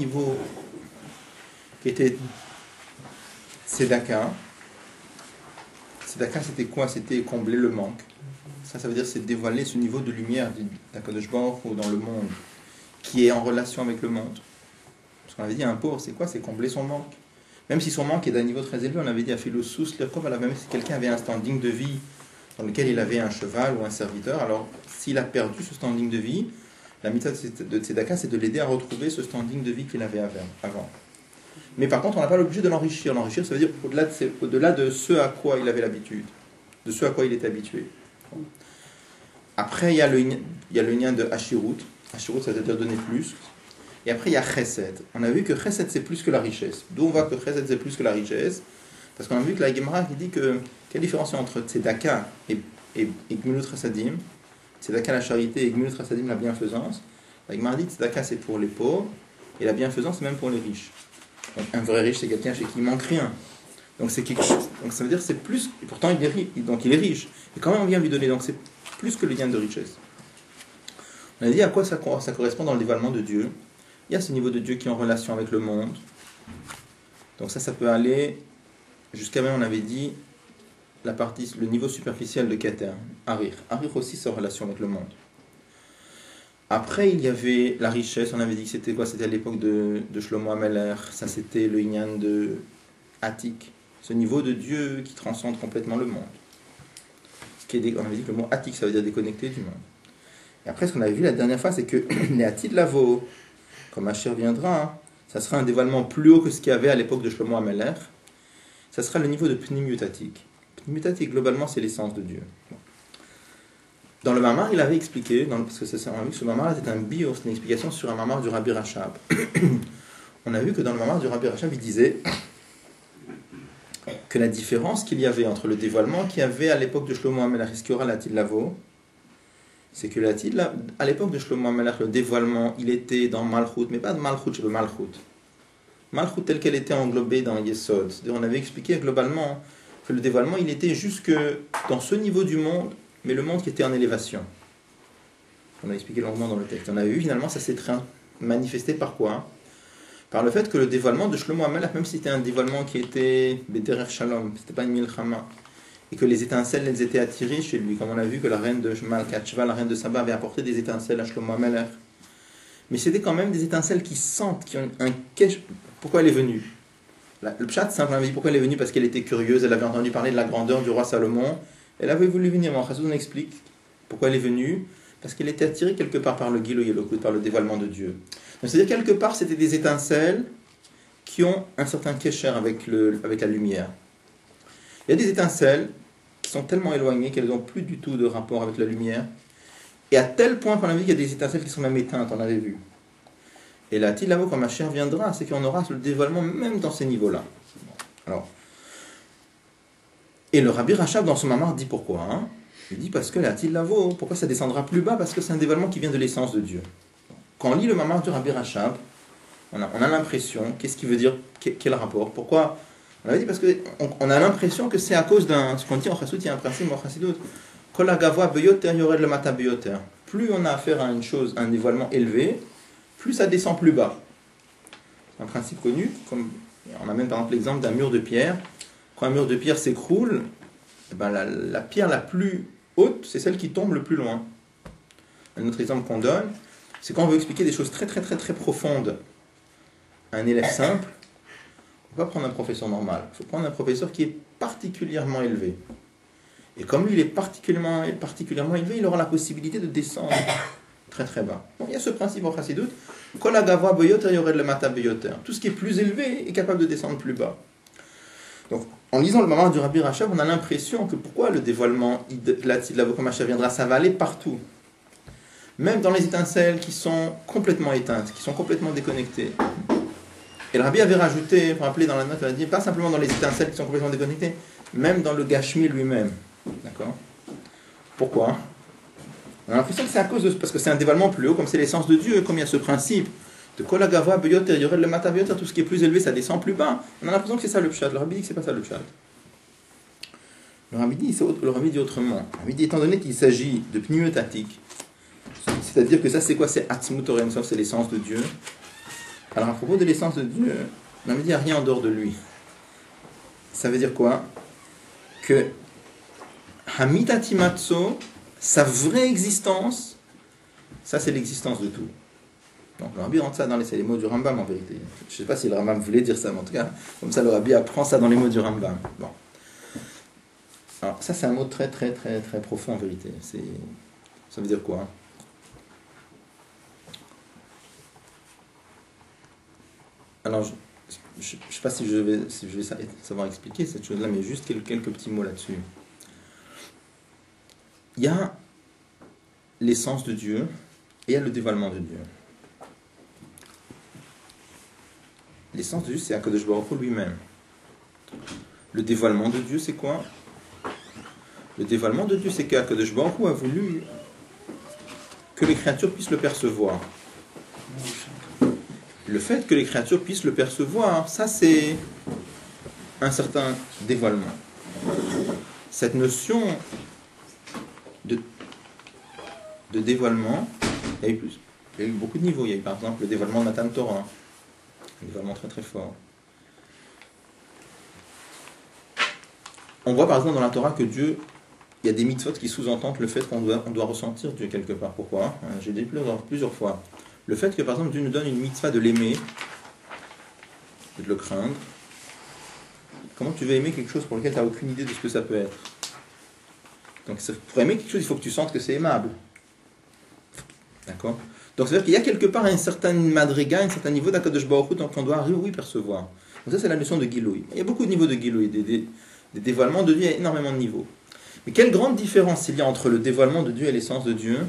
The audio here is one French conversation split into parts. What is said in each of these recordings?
niveau qui était Tzedaka. Tzedaka, c'était quoi? C'était combler le manque. Ça veut dire c'est dévoiler ce niveau de lumière d'Akadosh Baruch Hu dans le monde qui est en relation avec le monde. Parce qu'on avait dit un pauvre, c'est quoi? C'est combler son manque. Même si son manque est d'un niveau très élevé, on avait dit à Philosous, même si quelqu'un avait un standing de vie dans lequel il avait un cheval ou un serviteur, alors s'il a perdu ce standing de vie, la mitzvah de Tzedaka, c'est de l'aider à retrouver ce standing de vie qu'il avait avant. Mais par contre, on n'a pas l'objet de l'enrichir. L'enrichir, ça veut dire au-delà de ce à quoi il avait l'habitude, de ce à quoi il était habitué. Après, il y a le lien de Hashirut. Hashirut, ça veut dire donner plus. Et après, il y a Chesed. On a vu que Chesed, c'est plus que la richesse. D'où on voit que Chesed, c'est plus que la richesse. Parce qu'on a vu que la Gemara qui dit que quelle différence entre Tzedaka et Gmilut Chasadim, Tzedaka la charité et Gmilut Chasadim la bienfaisance. La Gemara dit que Tzedaka c'est pour les pauvres et la bienfaisance c'est même pour les riches. Donc un vrai riche c'est quelqu'un chez qui il manque rien. Donc c'est quelque chose. Donc ça veut dire que c'est plus. Et pourtant il est riche. Donc il est riche. Et quand même on vient lui donner. Donc c'est plus que le lien de richesse. On a dit à quoi ça correspond dans le dévoilement de Dieu. Il y a ce niveau de Dieu qui est en relation avec le monde. Donc ça peut aller jusqu'à même on avait dit le niveau superficiel de Keter, Arir. Arir aussi c'est en relation avec le monde. Après il y avait la richesse, on avait dit que c'était quoi? C'était à l'époque de Shlomo Ameler. Ça c'était le Inyan de Atik, ce niveau de Dieu qui transcende complètement le monde. On avait dit que le mot Atik ça veut dire déconnecté du monde. Et après ce qu'on avait vu la dernière fois c'est que les Atid Lavo, comme Asher viendra, ça sera un dévoilement plus haut que ce qu'il y avait à l'époque de Shlomo Ameler. Ça sera le niveau de Pnimiyut Atik. Pnimiyut Atik, globalement, c'est l'essence de Dieu. Dans le Mamar, il avait expliqué, parce que on a vu que ce Mamar était un bios, c'est une explication sur un Mamar du Rabbi Rachab. On a vu que dans le Mamar du Rabbi Rachab, il disait que la différence qu'il y avait entre le dévoilement qu'il y avait à l'époque de Shlomo Amelach et ce qu'il y aura à l'Atid Lavo, c'est que à l'époque de Shlomo Amelach, le dévoilement, il était dans Malchut, mais pas de Malchut chez le Malchut. Malchut telle qu'elle était englobée dans Yesod. On avait expliqué globalement que le dévoilement, il était jusque dans ce niveau du monde, mais le monde qui était en élévation. On a expliqué longuement dans le texte. On avait vu finalement, ça s'est manifesté par quoi? Par le fait que le dévoilement de Shlomo Amelach, même si c'était un dévoilement qui était Bederer Shalom, c'était pas une Milchama, et que les étincelles, elles étaient attirées chez lui, comme on a vu que la reine de Malkat Sheva, la reine de Saba, avait apporté des étincelles à Shlomo Amelach. Mais c'était quand même des étincelles qui sentent, qui ont un cache. Pourquoi elle est venue? Le pshat simplement dit pourquoi elle est venue, parce qu'elle était curieuse, elle avait entendu parler de la grandeur du roi Salomon, elle avait voulu venir. Mais Chassoud explique pourquoi elle est venue, parce qu'elle était attirée quelque part par le Gilui Elokut, par le dévoilement de Dieu. Donc c'est-à-dire quelque part c'était des étincelles qui ont un certain kesher avec la lumière. Il y a des étincelles qui sont tellement éloignées qu'elles n'ont plus du tout de rapport avec la lumière, et à tel point qu'on a vu qu'il y a des étincelles qui sont même éteintes, on avait vu. Et là, Tilavo, quand ma chère viendra, c'est qu'on aura le dévoilement même dans ces niveaux-là. Alors, et le Rabbi Rachab, dans son mamar, dit pourquoi. Il dit parce que la Tilavo, pourquoi ça descendra plus bas? Parce que c'est un dévoilement qui vient de l'essence de Dieu. Quand on lit le mamar du Rabbi Rachab, on a l'impression, qu'est-ce qu'il veut dire? Quel rapport? Pourquoi? On avait dit parce qu'on a l'impression que c'est à cause ce qu'on dit en Chassout, il y a un principe en Chassidut. Kol hagavoa beyoter yored lemata beyoter. Plus on a affaire à une chose, un dévoilement élevé, plus ça descend plus bas. C'est un principe connu, comme on a même par exemple l'exemple d'un mur de pierre. Quand un mur de pierre s'écroule, la pierre la plus haute, c'est celle qui tombe le plus loin. Un autre exemple qu'on donne, c'est quand on veut expliquer des choses très très très très profondes à un élève simple, on ne peut pas prendre un professeur normal. Il faut prendre un professeur qui est particulièrement élevé. Et comme lui, il est particulièrement élevé, il aura la possibilité de descendre très très bas. Donc, il y a ce principe en Chassidut, Kol hagavoa beyoter yored lemata beyoter. Tout ce qui est plus élevé est capable de descendre plus bas. Donc, en lisant le mamar du Rabbi Rachab, on a l'impression que pourquoi le dévoilement, la Tzidlavo viendra, ça va aller partout. Même dans les étincelles qui sont complètement éteintes, qui sont complètement déconnectées. Et le Rabbi avait rajouté, pour rappeler dans la note, il a dit, pas simplement dans les étincelles qui sont complètement déconnectées, même dans le Gashmi lui-même. D'accord? Pourquoi? On a l'impression que c'est à cause de... Parce que c'est un dévoilement plus haut, comme c'est l'essence de Dieu, comme il y a ce principe de Kol hagavoa beyoter yored lemata beyoter, tout ce qui est plus élevé, ça descend plus bas. On a l'impression que c'est ça le pshat. Le Rabbi dit que c'est pas ça le pshat. Le Rabbi dit autrement. Le Rabbi dit, étant donné qu'il s'agit de Pnimiyut Atik, c'est-à-dire que ça c'est quoi? C'est Atzmut Orem Sof, c'est l'essence de Dieu. Alors, à propos de l'essence de Dieu, on avait dit il n'y a rien en dehors de lui. Ça veut dire quoi? Que Hamitati Matso, sa vraie existence, ça c'est l'existence de tout. Donc le Rabbi rentre ça dans les mots du Rambam en vérité. Je ne sais pas si le Rambam voulait dire ça, mais en tout cas, comme ça le Rabbi apprend ça dans les mots du Rambam. Bon. Alors ça c'est un mot très très très très profond en vérité. Ça veut dire quoi? Alors je ne sais pas si je vais savoir expliquer cette chose-là, mais juste quelques petits mots là-dessus. Il y a l'essence de Dieu et il y a le dévoilement de Dieu. L'essence de Dieu, c'est Akadosh Baruch Hu lui-même. Le dévoilement de Dieu, c'est quoi? Le dévoilement de Dieu, c'est qu'Akadosh Baruch Hu a voulu que les créatures puissent le percevoir. Le fait que les créatures puissent le percevoir, ça c'est un certain dévoilement. Cette notion de dévoilement, il y a eu beaucoup de niveaux. Il y a eu par exemple le dévoilement de Matan Torah, un dévoilement très très fort. On voit par exemple dans la Torah que Dieu, il y a des mitzvot qui sous-entendent le fait qu'on doit ressentir Dieu quelque part. Pourquoi? J'ai dit plusieurs fois. Le fait que par exemple Dieu nous donne une mitzvah de l'aimer, de le craindre. Comment tu vas aimer quelque chose pour lequel tu n'as aucune idée de ce que ça peut être? Donc pour aimer quelque chose, il faut que tu sentes que c'est aimable. D'accord? Donc c'est-à-dire qu'il y a quelque part un certain madriga, un certain niveau d'Akadosh Baruch Hu qu'on doit percevoir. Donc ça c'est la notion de Giloui. Il y a beaucoup de niveaux de Giloui, des dévoilements de Dieu, il y a énormément de niveaux. Mais quelle grande différence il y a entre le dévoilement de Dieu et l'essence de Dieu?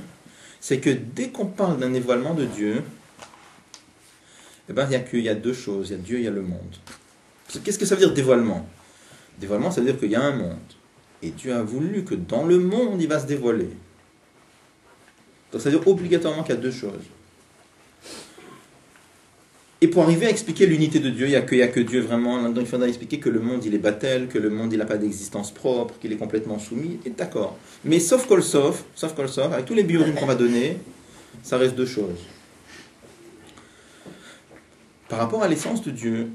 C'est que dès qu'on parle d'un dévoilement de Dieu, eh ben, il y a deux choses, il y a Dieu et il y a le monde. Qu'est-ce que ça veut dire dévoilement? Dévoilement, ça veut dire qu'il y a un monde. Et Dieu a voulu que dans le monde, il va se dévoiler. Donc ça veut dire obligatoirement qu'il y a deux choses. Et pour arriver à expliquer l'unité de Dieu, il n'y a que Dieu vraiment. Là-dedans, il faudra expliquer que le monde, il est battel, que le monde, il n'a pas d'existence propre, qu'il est complètement soumis. Et d'accord. Mais sauf kol sof, avec tous les biorines qu'on va donner, ça reste deux choses. Par rapport à l'essence de Dieu,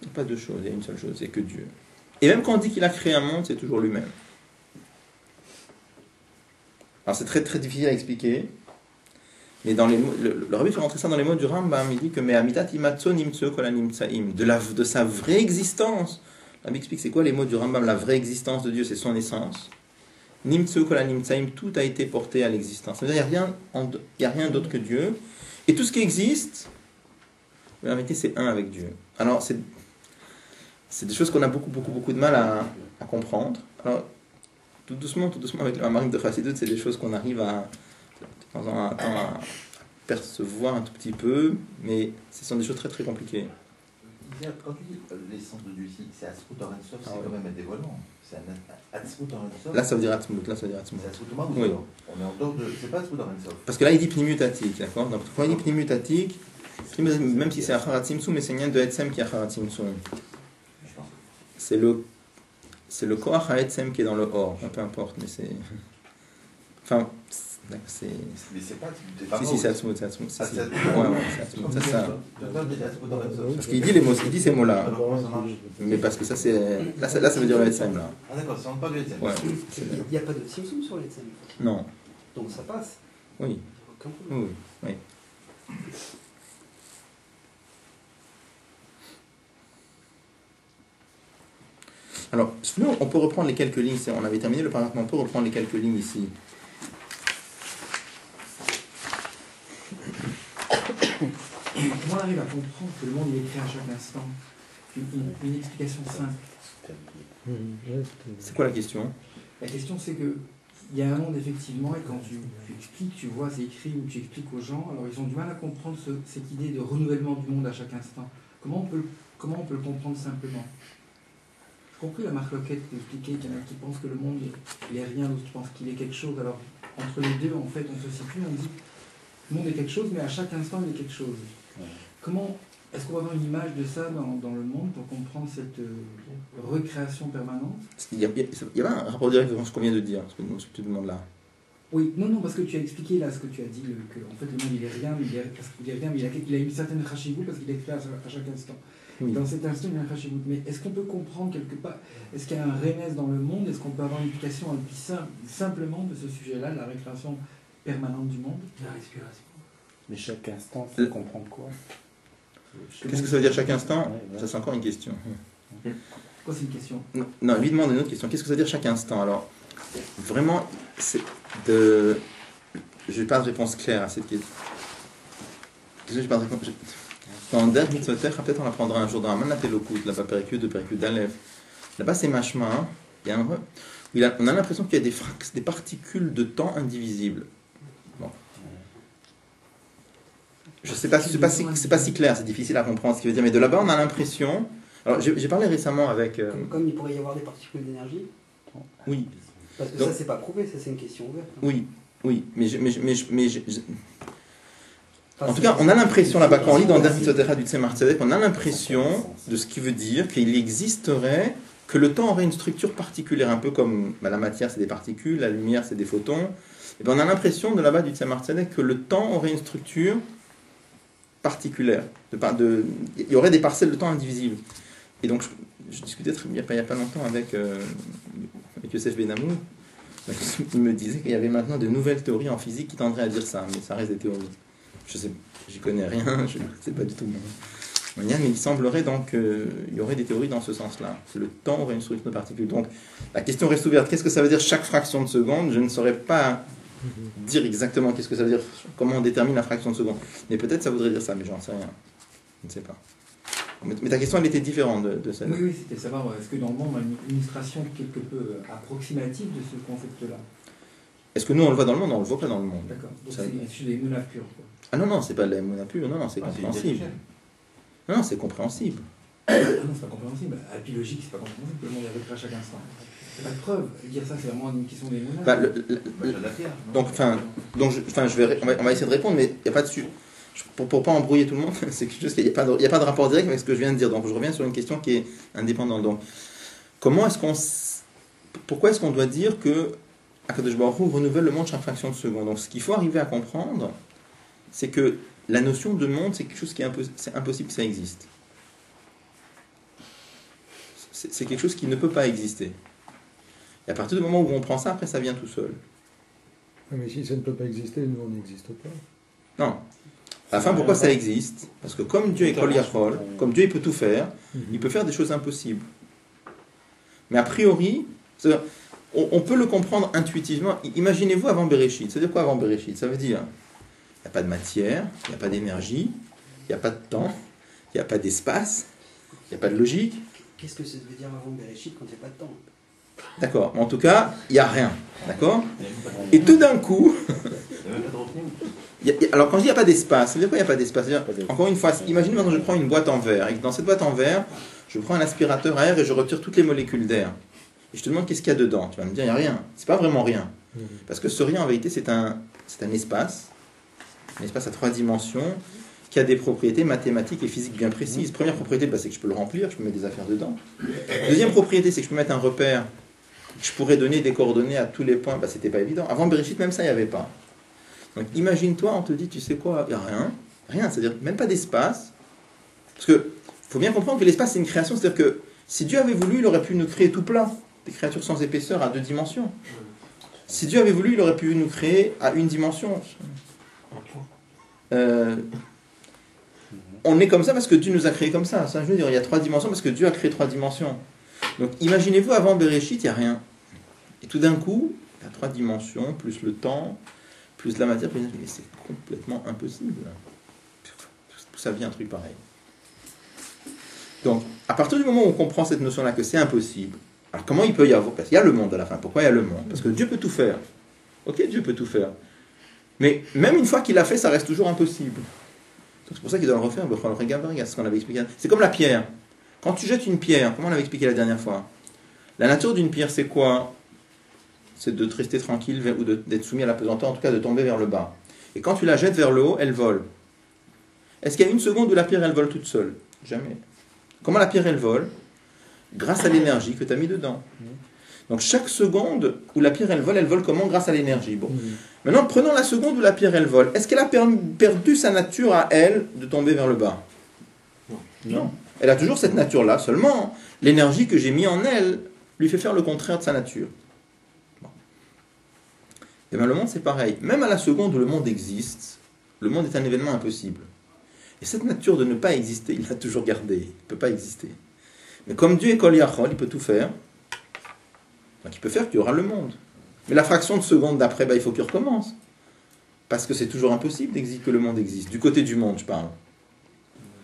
il n'y a pas deux choses, il y a une seule chose, c'est que Dieu. Et même quand on dit qu'il a créé un monde, c'est toujours lui-même. Alors c'est très très difficile à expliquer, mais dans les mots, le Rabbi fait rentrer ça dans les mots du Rambam, il dit que de sa vraie existence. Le Rabbi explique c'est quoi les mots du Rambam, la vraie existence de Dieu, c'est son essence. Tout a été porté à l'existence. Il n'y a rien d'autre que Dieu. Et tout ce qui existe, en réalité, c'est un avec Dieu. Alors, c'est des choses qu'on a beaucoup de mal à comprendre. Alors, tout doucement, avec la marque de Chassidut, c'est des choses qu'on arrive de temps en temps à percevoir un tout petit peu, mais ce sont des choses très très compliquées. Quand tu dis l'essence de Dieu ici, c'est Atzmut Or Ensof, c'est quand même un dévoilement. C'est un Atzmut Or Ensof. Là, ça veut dire Atzmut. C'est Atzmut Or Ensof. Oui. On est en dehors de. C'est pas Atzmut Or Ensof. Parce que là, il dit Pnimutatik, d'accord? Donc, quand il dit Pnimutatik, même si c'est Acharat Tzimtzum, mais c'est rien de Etzem qui est Acharat Tzimtzum. C'est le Koach HaEtzem qui est dans le Or, peu importe, mais c'est. Enfin, c'est. Mais c'est pas. Si, c'est Atzmut. Ouais, c'est Atzmut, c'est ça. Parce qu'il dit ces mots-là. Mais parce que ça, c'est. Là, ça veut dire le Etzem, là. Ah, d'accord, c'est pas de l'Etzem. Ouais. Il n'y a pas de Tzimtzum sur l'Etzem. Non. Donc ça passe. Oui. Oui. Alors, nous, on peut reprendre les quelques lignes. On avait terminé le paragraphe, mais on peut reprendre les quelques lignes ici. Comment on arrive à comprendre que le monde il est créé à chaque instant? Une explication simple. C'est quoi la question? La question c'est que il y a un monde effectivement et quand tu expliques, tu vois, c'est écrit ou tu expliques aux gens, alors ils ont du mal à comprendre cette idée de renouvellement du monde à chaque instant. Comment on peut le comprendre simplement? J'ai compris la marque Loquette d'expliquer qu'il y en a qui pensent que le monde il est rien, d'autres qui pensent qu'il est quelque chose. Alors entre les deux, en fait, on se situe, on dit le monde est quelque chose, mais à chaque instant il est quelque chose. Comment est-ce qu'on va avoir une image de ça dans le monde pour comprendre cette recréation permanente? Il y a pas un rapport direct avec ce qu'on vient de dire, ce que tu demandes là. Oui, non, parce que tu as expliqué là ce que tu as dit, que en fait le monde il est rien, mais il a une certaine rachibou parce qu'il est créé à chaque instant. Oui. Dans cet instant, il y a un rachibou. Mais est-ce qu'on peut comprendre quelque part, est-ce qu'il y a un remède dans le monde, est-ce qu'on peut avoir une explication un peu simplement de ce sujet-là, la récréation permanente du monde? La respiration. Mais chaque instant, il faut comprendre quoi? Qu'est-ce que ça veut dire chaque instant? Ouais. Ça, c'est encore une question. Quoi, c'est une question? Non, lui demande une autre question. Qu'est-ce que ça veut dire chaque instant? Alors, vraiment, je n'ai pas de réponse claire à cette question. Désolé, je n'ai pas de réponse. Dans Der Mitzvoter, peut-être on l'apprendra un jour dans Amanat Elokut, là-bas Péricule de Péricule d'Aleph. Là-bas, c'est Mashma. Il y a on a l'impression qu'il y a des particules de temps indivisibles. Bon. Je sais pas, c'est pas si clair, c'est difficile à comprendre ce qu'il veut dire, mais de là-bas, on a l'impression. Alors, j'ai parlé récemment avec. Comme il pourrait y avoir des particules d'énergie. Oui. Parce que Donc, ça, c'est pas prouvé, ça, c'est une question ouverte. Oui, en tout cas, on a l'impression là-bas, quand on lit dans Der Mitzvoter du Tzemar Tzedek, on a l'impression de ce qui veut dire qu'il existerait, que le temps aurait une structure particulière, un peu comme la matière, c'est des particules, la lumière, c'est des photons. Et bien, on a l'impression de là-bas du Tzemar Tzedek que le temps aurait une structure particulière. Il y aurait des parcelles de temps indivisibles. Et donc, je discutais il n'y a pas longtemps avec Yosef Benamou. Il me disait qu'il y avait maintenant de nouvelles théories en physique qui tendraient à dire ça, mais ça reste des théories. Je sais, j'y connais rien, je ne sais pas du tout mon lien, mais il semblerait donc qu'il y aurait des théories dans ce sens-là. Que le temps aurait une structure particulière. Donc, la question reste ouverte. Qu'est-ce que ça veut dire chaque fraction de seconde? Je ne saurais pas dire exactement qu'est-ce que ça veut dire, comment on détermine la fraction de seconde. Mais peut-être ça voudrait dire ça, mais j'en sais rien. Je ne sais pas. Mais ta question, elle était différente de celle-là. Oui, c'était savoir, est-ce que dans le monde, on a une illustration quelque peu approximative de ce concept-là? Est-ce que nous, on le voit dans le monde? On ne le voit pas dans le monde. D'accord. Donc Ça- c'est des monas purs, quoi. Ah non, c'est pas de la mona pure, non, c'est compréhensible. Non, c'est compréhensible. Ah non, c'est pas compréhensible. À la logique, c'est pas compréhensible que le monde est recréé à chaque instant. C'est pas de preuve. Dire ça, c'est vraiment une question des monas. La pierre. Donc, on va essayer de répondre, mais il n'y a pas de pour pas embrouiller tout le monde, c'est juste qu'il n'y a pas de rapport direct avec ce que je viens de dire. Donc, je reviens sur une question qui est indépendante. Donc, pourquoi est-ce qu'on doit dire que Akadosh Baruch Hu renouvelle le monde chaque fraction de seconde? Donc, ce qu'il faut arriver à comprendre, c'est que la notion de monde, c'est quelque chose qui est c'est impossible que ça existe. C'est quelque chose qui ne peut pas exister. Et à partir du moment où on prend ça, après, ça vient tout seul. Mais si ça ne peut pas exister, nous, on n'existe pas. Non. À la fin, pourquoi ça existe? Parce que comme Dieu est Kol Yachol, comme Dieu il peut tout faire, il peut faire des choses impossibles. Mais a priori, on peut le comprendre intuitivement. Imaginez-vous avant Bereshit. Ça veut dire quoi avant Bereshit? Ça veut dire il n'y a pas de matière, il n'y a pas d'énergie, il n'y a pas de temps, il n'y a pas d'espace, il n'y a pas de logique. Qu'est-ce que ça veut dire avant Bereshit quand il n'y a pas de temps? D'accord. En tout cas, il n'y a rien. D'accord? Et tout d'un coup... Alors quand je dis il n'y a pas d'espace, ça veut dire quoi il n'y a pas d'espace? Encore une fois, imaginez maintenant je prends une boîte en verre, et que dans cette boîte en verre, je prends un aspirateur à air et je retire toutes les molécules d'air. Et je te demande qu'est-ce qu'il y a dedans. Tu vas me dire il n'y a rien. C'est pas vraiment rien. Parce que ce rien en vérité c'est un espace à 3 dimensions, qui a des propriétés mathématiques et physiques bien précises. Première propriété, c'est que je peux le remplir, je peux mettre des affaires dedans. Deuxième propriété, c'est que je peux mettre un repère, je pourrais donner des coordonnées à tous les points. C'était pas évident. Avant Bereshit, même ça, il n'y avait pas. Donc imagine-toi, on te dit, tu sais quoi, il n'y a rien, c'est-à-dire même pas d'espace. Parce que faut bien comprendre que l'espace, c'est une création, c'est-à-dire que si Dieu avait voulu, il aurait pu nous créer tout plein, des créatures sans épaisseur à 2 dimensions. Si Dieu avait voulu, il aurait pu nous créer à 1 dimension. On est comme ça parce que Dieu nous a créé comme ça. Ça, je veux dire, il y a 3 dimensions parce que Dieu a créé 3 dimensions. Donc imaginez-vous, avant Bereshit, il n'y a rien. Et tout d'un coup, il y a 3 dimensions, plus le temps, plus la matière, mais c'est complètement impossible. D'où ça vient un truc pareil? Donc, à partir du moment où on comprend cette notion-là que c'est impossible, alors comment il peut y avoir? Parce qu'il y a le monde à la fin. Pourquoi il y a le monde? Parce que Dieu peut tout faire. Ok, Dieu peut tout faire. Mais même une fois qu'il l'a fait, ça reste toujours impossible. C'est pour ça qu'il doit le refaire. C'est ce qu'on avait expliqué. C'est comme la pierre. Quand tu jettes une pierre, comment on l'avait expliqué la dernière fois? La nature d'une pierre, c'est quoi? C'est de te rester tranquille ou d'être soumis à la pesanteur, en tout cas de tomber vers le bas. Et quand tu la jettes vers le haut, elle vole. Est-ce qu'il y a une seconde où la pierre, elle vole toute seule? Jamais. Comment la pierre, elle vole? Grâce à l'énergie que tu as mis dedans. Donc chaque seconde où la pierre elle vole comment? Grâce à l'énergie. Bon. Maintenant, prenons la seconde où la pierre elle vole. Est-ce qu'elle a perdu sa nature à elle de tomber vers le bas? Non. Elle a toujours cette nature-là, seulement l'énergie que j'ai mis en elle lui fait faire le contraire de sa nature. Bon. Et bien le monde c'est pareil. Même à la seconde où le monde existe, le monde est un événement impossible. Et cette nature de ne pas exister, il l'a toujours gardée. Il ne peut pas exister. Mais comme Dieu est Kol Yachol, il peut tout faire. Donc il peut faire qu'il y aura le monde. Mais la fraction de seconde d'après, il faut qu'il recommence. Parce que c'est toujours impossible que le monde existe. Du côté du monde, je parle.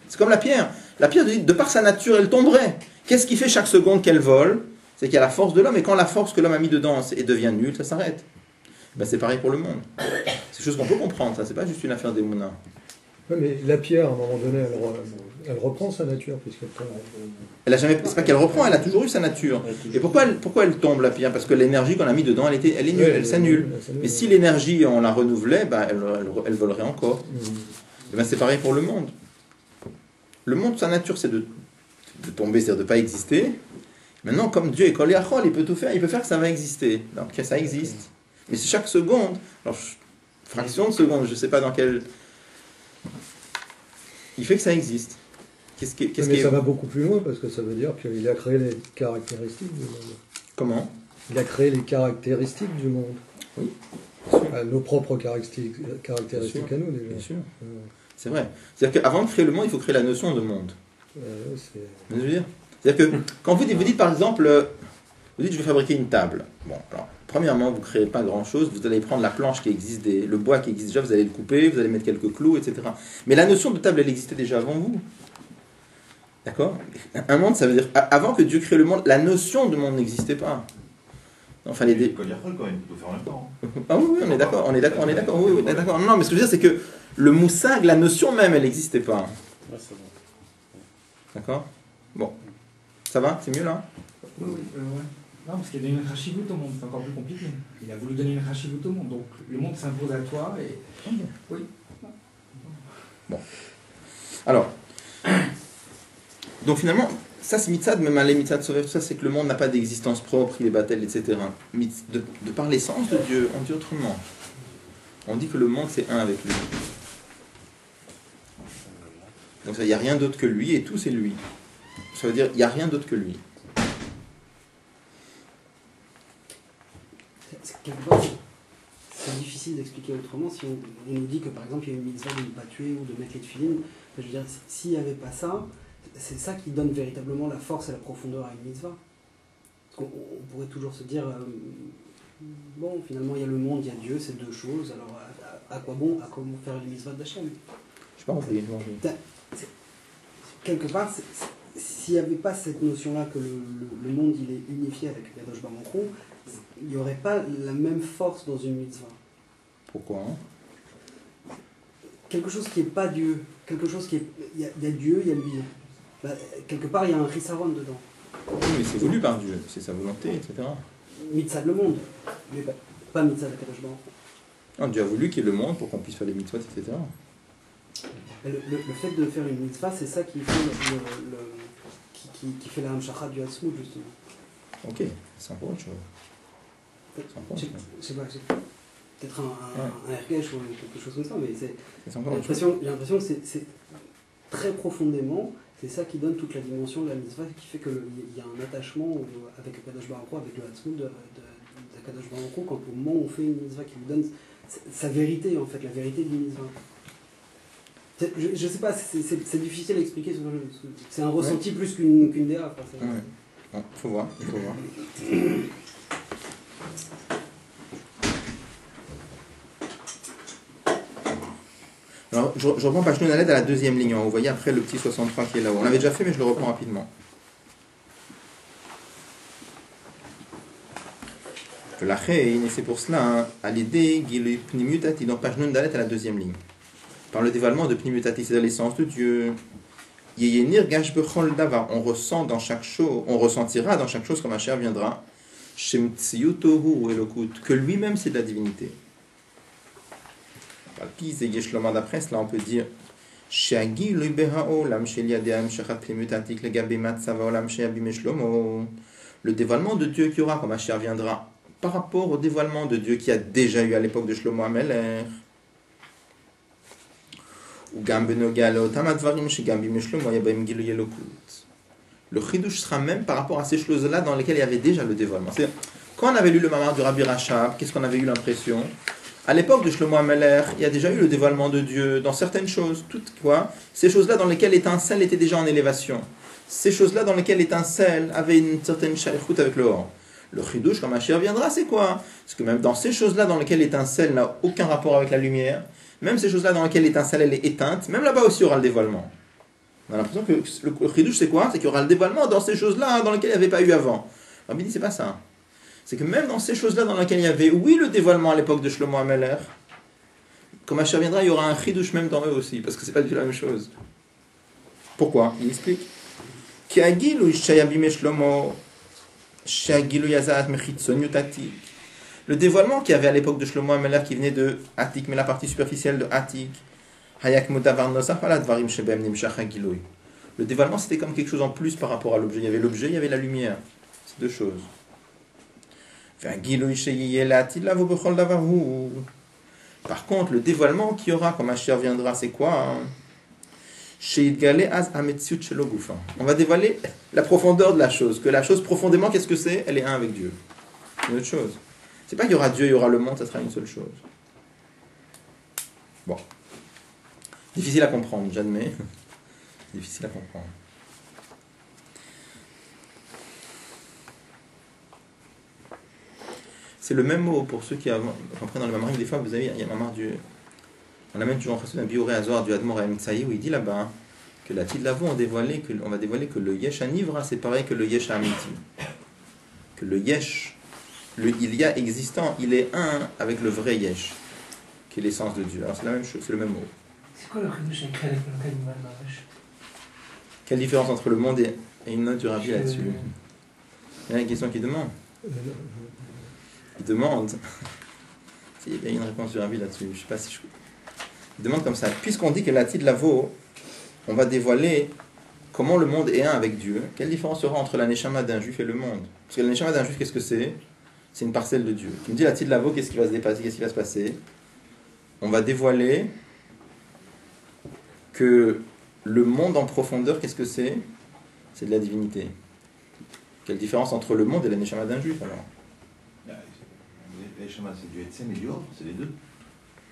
C'est comme la pierre. La pierre, de par sa nature, elle tomberait. Qu'est-ce qui fait chaque seconde qu'elle vole? C'est qu'il y a la force de l'homme. Et quand la force que l'homme a mis dedans et devient nulle, ça s'arrête. C'est pareil pour le monde. C'est quelque chose qu'on peut comprendre. Ça, c'est pas juste une affaire d'émouna. Ouais, mais la pierre, à un moment donné, elle reprend sa nature, puisqu'elle tombe. Elle a jamais. C'est pas qu'elle reprend, elle a toujours eu sa nature. Et pourquoi elle tombe, la pierre? Parce que l'énergie qu'on a mis dedans, elle est nulle, elle s'annule. Mais si l'énergie, on la renouvelait, elle volerait encore. Et c'est pareil pour le monde. Le monde, sa nature, c'est de tomber, c'est-à-dire de ne pas exister. Maintenant, comme Dieu est Kol Yachol, il peut tout faire, il peut faire que ça va exister. Donc ça existe. Mais c'est chaque seconde, alors, fraction de seconde, je ne sais pas dans quelle... Il fait que ça existe. Mais ça va beaucoup plus loin, parce que ça veut dire qu'il a créé les caractéristiques du monde. Comment? Il a créé les caractéristiques du monde. Oui. Nos propres caractéristiques à nous, déjà. Bien sûr. C'est vrai. C'est-à-dire qu'avant de créer le monde, il faut créer la notion de monde. Je veux dire. C'est-à-dire que quand vous dites par exemple, vous dites je vais fabriquer une table. Bon, alors, premièrement, vous ne créez pas grand-chose, vous allez prendre la planche qui existe, le bois qui existe déjà, vous allez le couper, vous allez mettre quelques clous, etc. Mais la notion de table, elle existait déjà avant vous. D'accord? Un monde, ça veut dire, avant que Dieu crée le monde, la notion de monde n'existait pas. Enfin, les quand même, il faut faire en même temps. Ah oui, on est d'accord, oui, on est d'accord. Non, mais ce que je veux dire, c'est que le moussag, la notion même, elle n'existait pas. Ouais, c'est bon. D'accord? Bon. Ça va? C'est mieux là? Oui, ouais. Non, parce qu'il a donné une Hashivut au monde, c'est encore plus compliqué. Il a voulu donner une Hashivut au monde, donc le monde s'impose à toi et... Oui. Bon. Alors, donc finalement, ça c'est mitzad, même les mitzad sauver, tout ça, c'est que le monde n'a pas d'existence propre, il est battel, etc. De par l'essence de Dieu, on dit autrement. On dit que le monde c'est un avec lui. Donc il n'y a rien d'autre que lui et tout c'est lui. Ça veut dire il n'y a rien d'autre que lui. C'est difficile d'expliquer autrement si on nous dit que par exemple il y a une mitzvah de ne pas tuer ou de mettre les tefilines. Je veux dire, s'il n'y avait pas ça, c'est ça qui donne véritablement la force et la profondeur à une mitzvah. Parce qu'on pourrait toujours se dire, bon, finalement il y a le monde, il y a Dieu, c'est deux choses, alors à quoi bon faire une mitzvah d'Hachem? Je pas compris. Quelque part, s'il n'y avait pas cette notion-là que le monde il est unifié avec Kadosh Baruch Hu, il n'y aurait pas la même force dans une mitzvah. Pourquoi hein? Quelque chose qui n'est pas Dieu, quelque chose qui est... Il y a Dieu, il y a lui. Quelque part, il y a un risaron dedans. Oui, mais c'est voulu par Dieu, c'est sa volonté, etc. Mitzvah le monde, mais pas mitzvah de Kadosh Baruch Hu. Non, Dieu a voulu qu'il y ait le monde pour qu'on puisse faire les mitzvot, etc. Le fait de faire une mitzvah, c'est ça qui fait qui fait la hamshacha du Hatzmut, justement. Ok, c'est encore autre chose. Je sais pas, peut-être un ergesh ou quelque chose comme ça, mais j'ai l'impression que c'est très profondément, c'est ça qui donne toute la dimension de la mitzvah, qui fait qu'il y a un attachement avec Kadosh Baruch Hu, avec le Hatzmut de Kadosh Baruch Hu, quand au moment où on fait une mitzvah qui lui donne sa vérité, en fait, la vérité du mitzvah. Je sais pas, c'est difficile à expliquer. C'est un ressenti plus qu'une DA. Il faut voir. Alors, je reprends page Nunaled à la deuxième ligne. Vous voyez après le petit 63 qui est là-haut. On l'avait déjà fait, mais je le reprends rapidement. La et c'est pour cela, à l'idée, Gilui Pnimutati, donc page Nunaled à la deuxième ligne. Par le dévoilement de Pnimutati, c'est-à-dire l'essence de Dieu. Yeyenir gash bechol davar, on ressent dans chaque chose, on ressentira dans chaque chose comme un cher viendra, shemtsiyutohu elokut, que lui-même c'est de la divinité. Palpis et Yeshloma d'après cela on peut dire Shagi luibehao lam sheliadeam shachat Pnimutatik legabe matzava olam sheabim shlomo. le dévoilement de Dieu qui aura quand Mashiach viendra par rapport au dévoilement de Dieu qui a déjà eu à l'époque de Shlomo HaMelech. Le chidouche sera même par rapport à ces choses-là dans lesquelles il y avait déjà le dévoilement. C'est-à-dire, quand on avait lu le mamar du Rabbi Rachab, qu'est-ce qu'on avait eu l'impression? À l'époque de Shlomo HaMelech, il y a déjà eu le dévoilement de Dieu dans certaines choses. Toutes quoi? Ces choses-là dans lesquelles l'étincelle était déjà en élévation. Ces choses-là dans lesquelles l'étincelle avait une certaine shaykhut avec le or. Le chidouche, quand Mashiach viendra, c'est quoi? Parce que même dans ces choses-là dans lesquelles l'étincelle n'a aucun rapport avec la lumière, même ces choses-là dans lesquelles l'étincelle elle est éteinte, même là-bas aussi il y aura le dévoilement. On a l'impression que le chidouche c'est quoi? C'est qu'il y aura le dévoilement dans ces choses-là dans lesquelles il n'y avait pas eu avant. Rabbi dit c'est pas ça. C'est que même dans ces choses-là dans lesquelles il y avait, oui, le dévoilement à l'époque de Shlomo HaMelech, quand Mashiach viendra, il y aura un chidouche même dans eux aussi, parce que c'est pas du tout la même chose. Pourquoi? Il explique. Le dévoilement qu'il y avait à l'époque de Shlomo HaMelech qui venait de Atik, mais la partie superficielle de Atik, le dévoilement c'était comme quelque chose en plus par rapport à l'objet. Il y avait l'objet, il y avait la lumière. C'est deux choses. Par contre, le dévoilement qu'il y aura quand Mashiach viendra, c'est quoi? On va dévoiler la profondeur de la chose. Que la chose profondément, qu'est-ce que c'est? Elle est un avec Dieu. Une autre chose. C'est pas qu'il y aura Dieu, il y aura le monde, ça sera une seule chose. Bon. Difficile à comprendre, j'admets. Difficile à comprendre. C'est le même mot pour ceux qui comprennent dans le mamar. Des fois, vous avez, il y a un mamar du. On amène toujours en face d'un bioré Azor du Admor Tsaï où il dit là-bas que la Tidlavo on va dévoiler que le Yesh Anivra c'est pareil que le Yesh Amiti. Que le Yesh, le il y a existant, il est un avec le vrai Yesh, qui est l'essence de Dieu. Alors c'est la même chose, c'est le même mot. C'est quoi le chidouche avec le Kalimal Marash? Quelle différence entre le monde et une note du Rabbi là-dessus? Il y a une question qui demande. Il demande. Il y a une réponse du Rabbi là-dessus. Je sais pas si je. Il demande comme ça. Puisqu'on dit que la Tidlavo, on va dévoiler comment le monde est un avec Dieu, quelle différence y aura entre la Neshama d'un juif et le monde? Parce que la Neshama d'un juif, qu'est-ce que c'est? C'est une parcelle de Dieu. Tu me dis la Tidlavo, qu'est-ce qui va se dépasser? Qu'est-ce qui va se passer? On va dévoiler que le monde en profondeur, qu'est-ce que c'est? C'est de la divinité. Quelle différence entre le monde et la Neshama d'un juif alors? La Neshama, c'est du Etzem et du Or, c'est les deux.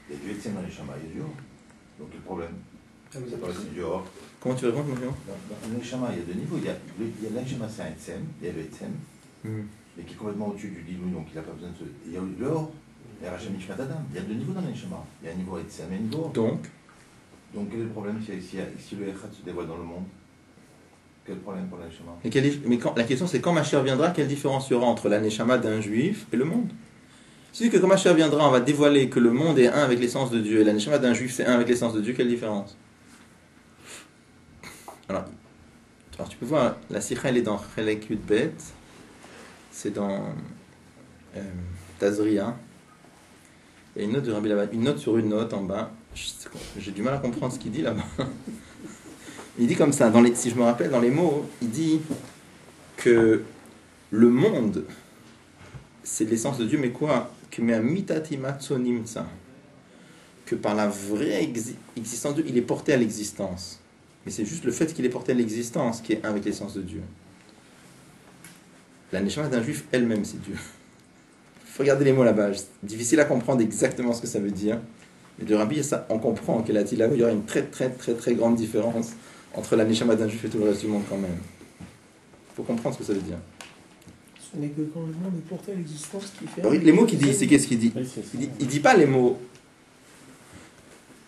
Il y a du Etzem dans les Neshama, il y a du Or. Donc quel problème? Ça peut rester du Or. Comment tu réponds, mon vieux? Dans le Neshama, il y a deux niveaux. Il y a la Neshama, c'est un Etzem, il y a le Etzem, mais qui est complètement au-dessus du Dilou, donc il n'a pas besoin de se. Il y a le Or, il y a Racham Nishmat Adam. Il y a deux niveaux dans le Neshama. Il y a un niveau Etzem et un niveau Or. Donc quel est le problème si le Echad se dévoile dans le monde? Quel problème pour la Neshama? Mais la question c'est quand Mashiach viendra, quelle différence il y aura entre la Neshama d'un juif et le monde? Si que quand Mashiach viendra, on va dévoiler que le monde est un avec l'essence de Dieu et la Neshama d'un juif c'est un avec l'essence de Dieu, quelle différence? Alors tu peux voir, la Sikha elle est dans Chelek Yudbet, c'est dans Tazria. Il y a une note de Rabbi là-bas, une note sur une note en bas. J'ai du mal à comprendre ce qu'il dit là-bas. Il dit comme ça, si je me rappelle, dans les mots, il dit que le monde, c'est l'essence de Dieu, mais quoi? Que par la vraie existence de Dieu, il est porté à l'existence. Mais c'est juste le fait qu'il est porté à l'existence qui est un avec l'essence de Dieu. La Neshama d'un juif elle-même, c'est Dieu. Il faut regarder les mots là-bas. C'est difficile à comprendre exactement ce que ça veut dire. Mais de Rabbi, ça, on comprend qu'il il y aura une très très très très grande différence entre la Neshama d'un juif et tout le reste du monde quand même. Il faut comprendre ce que ça veut dire. Ce n'est que quand le monde est porté à l'existence qui fait... Alors, les mots qu'il dit, c'est qu'est-ce qu'il dit? Il dit pas les mots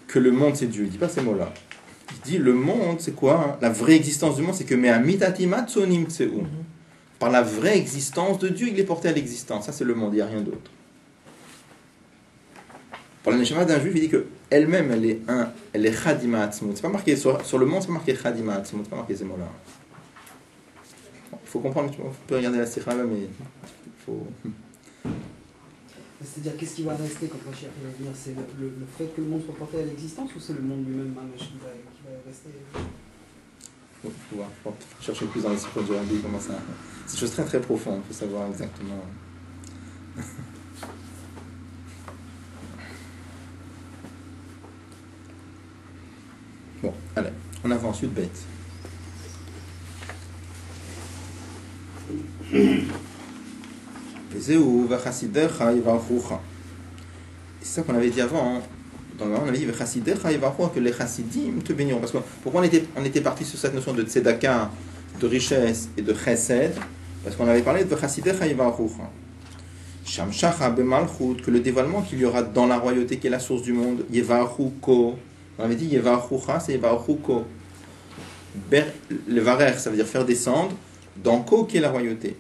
que le monde c'est Dieu. Il dit pas ces mots-là. Il dit le monde c'est quoi? La vraie existence du monde c'est que par la vraie existence de Dieu il est porté à l'existence. Ça c'est le monde, il n'y a rien d'autre. Pour la Neshama d'un juif, il dit qu'elle-même, elle est Chadima Atzmut. C'est pas marqué sur le monde, c'est pas marqué Chadima Atzmut, c'est pas marqué ces mots-là. Il faut comprendre, on peut regarder la Sikha là, mais il faut. C'est-à-dire, qu'est-ce qui va rester quand Mashiach va venir? C'est le fait que le monde soit porté à l'existence ou c'est le monde lui-même qui va rester? faut chercher plus dans les discours du Rabbi, comment ça. C'est une chose très très profonde, il faut savoir exactement. Bon, allez, on avance ensuite bête. C'est ça qu'on avait dit avant. Dans le on avait dit que les chassidim te béniront. Parce que pourquoi on était parti sur cette notion de tzedaka, de richesse et de chesed? Parce qu'on avait parlé de chassidecha yivarucha. Shamshacha bemalchut, que le dévoilement qu'il y aura dans la royauté qui est la source du monde, yevaruko. On avait dit yevarucha, c'est yevaruko. Le varer, ça veut dire faire descendre, dans ko qui est la royauté.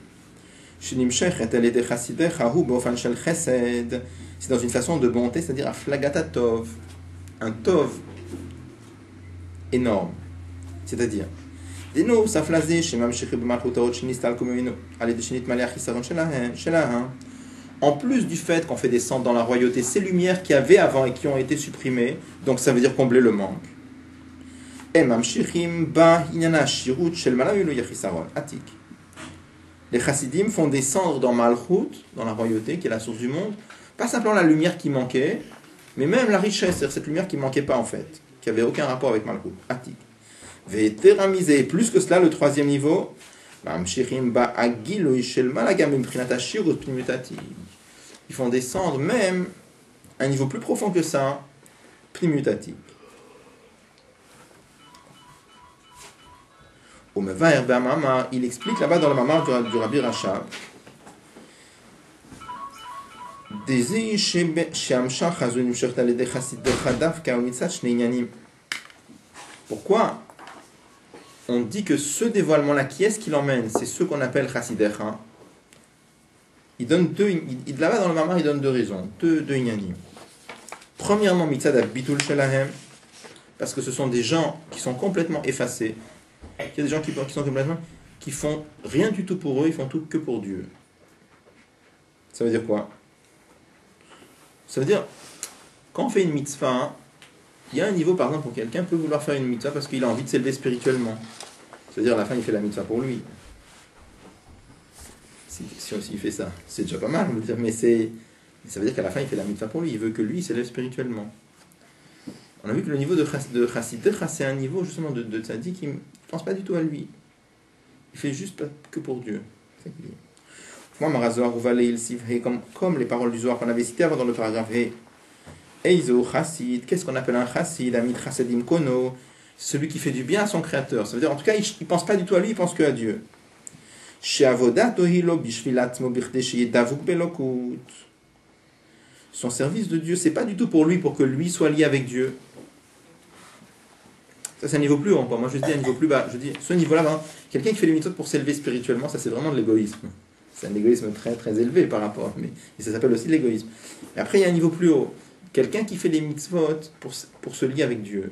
C'est dans une façon de bonté, c'est-à-dire à flagata tov, un tov énorme. C'est-à-dire, en plus du fait qu'on fait descendre dans la royauté ces lumières qu'il y avait avant et qui ont été supprimées, donc ça veut dire combler le manque. Les chassidim font descendre dans Malchut, dans la royauté, qui est la source du monde, pas simplement la lumière qui manquait, mais même la richesse, c'est-à-dire cette lumière qui ne manquait pas en fait, qui n'avait aucun rapport avec Malchut, Atik. Plus que cela, le troisième niveau, ils font descendre même un niveau plus profond que ça, Pnimutatik. Il explique là-bas dans le mamar du Rabbi Rachab. Pourquoi on dit que ce dévoilement-là, qui est-ce qui l'emmène? C'est ce qu'on appelle chassidecha. Il donne là-bas dans le mamar, il donne deux raisons, deux inyanim. Premièrement, mitzad bitul shelahem, parce que ce sont des gens qui sont complètement effacés. Il y a des gens qui sont complètement, qui font rien du tout pour eux, ils font tout que pour Dieu. Ça veut dire quoi? Ça veut dire, quand on fait une mitzvah, il y a un niveau, par exemple, où quelqu'un peut vouloir faire une mitzvah parce qu'il a envie de s'élever spirituellement. C'est-à-dire, à la fin, il fait la mitzvah pour lui. Si il fait ça, c'est déjà pas mal, mais ça veut dire qu'à la fin, il fait la mitzvah pour lui. Il veut que lui s'élève spirituellement. On a vu que le niveau de chassidecha, c'est un niveau justement de tzaddik qui ne pense pas du tout à lui. Il fait juste que pour Dieu. C'est ça qu'il dit. Comme les paroles du Zohar qu'on avait citées avant dans le paragraphe Eizo chassid, qu'est-ce qu'on appelle un chassid? Amit chassidim kono, celui qui fait du bien à son créateur. Ça veut dire, en tout cas, il ne pense pas du tout à lui, il pense que à Dieu. Son service de Dieu, c'est pas du tout pour lui, pour que lui soit lié avec Dieu. Ça, c'est un niveau plus haut encore. Moi, je dis un niveau plus bas. Je dis, ce niveau-là, quelqu'un qui fait les mitzvot pour s'élever spirituellement, ça, c'est vraiment de l'égoïsme. C'est un égoïsme très, très élevé par rapport. Mais ça s'appelle aussi de l'égoïsme. Et après, il y a un niveau plus haut. Quelqu'un qui fait les mitzvot pour se lier avec Dieu.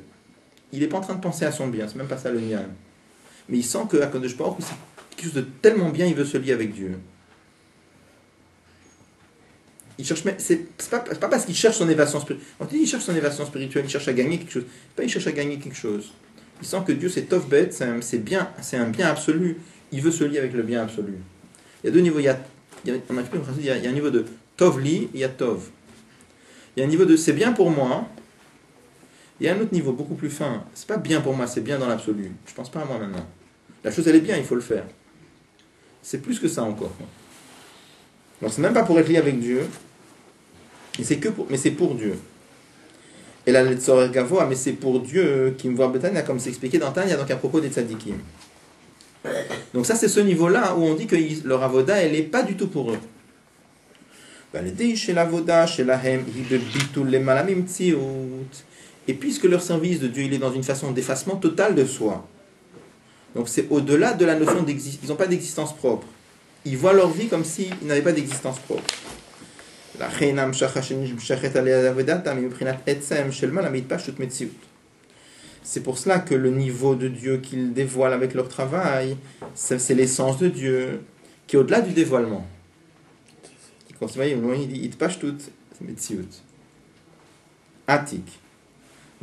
Il n'est pas en train de penser à son bien. C'est même pas ça le lien. Mais il sent qu'à Kadosh Baruch Hu, c'est quelque chose de tellement bien, il veut se lier avec Dieu. Il cherche, mais c'est pas parce qu'il cherche son évasion spirituelle. Quand il dit il cherche son évasion spirituelle, il cherche à gagner quelque chose. Pas il cherche à gagner quelque chose. Il sent que Dieu c'est tov bet, c'est un bien absolu. Il veut se lier avec le bien absolu. Il y a deux niveaux. Il y a un niveau de tov li et il y a tov. Il y a un niveau de c'est bien pour moi. Il y a un autre niveau beaucoup plus fin. C'est pas bien pour moi, c'est bien dans l'absolu. Je pense pas à moi maintenant. La chose elle est bien, il faut le faire. C'est plus que ça encore. Donc c'est même pas pour être lié avec Dieu, mais c'est pour Dieu. Et la Letzor Gavoa, mais c'est pour Dieu qui me voit Betania, comme c'est expliqué dans Tanya, donc à propos des tzadikim. Donc ça c'est ce niveau-là où on dit que leur avoda, elle n'est pas du tout pour eux. Et puisque leur service de Dieu, il est dans une façon d'effacement total de soi. Donc c'est au-delà de la notion d'existence. Ils n'ont pas d'existence propre. Ils voient leur vie comme s'ils n'avaient pas d'existence propre. C'est pour cela que le niveau de Dieu qu'ils dévoilent avec leur travail, c'est l'essence de Dieu, qui est au-delà du dévoilement. Il dit Atik.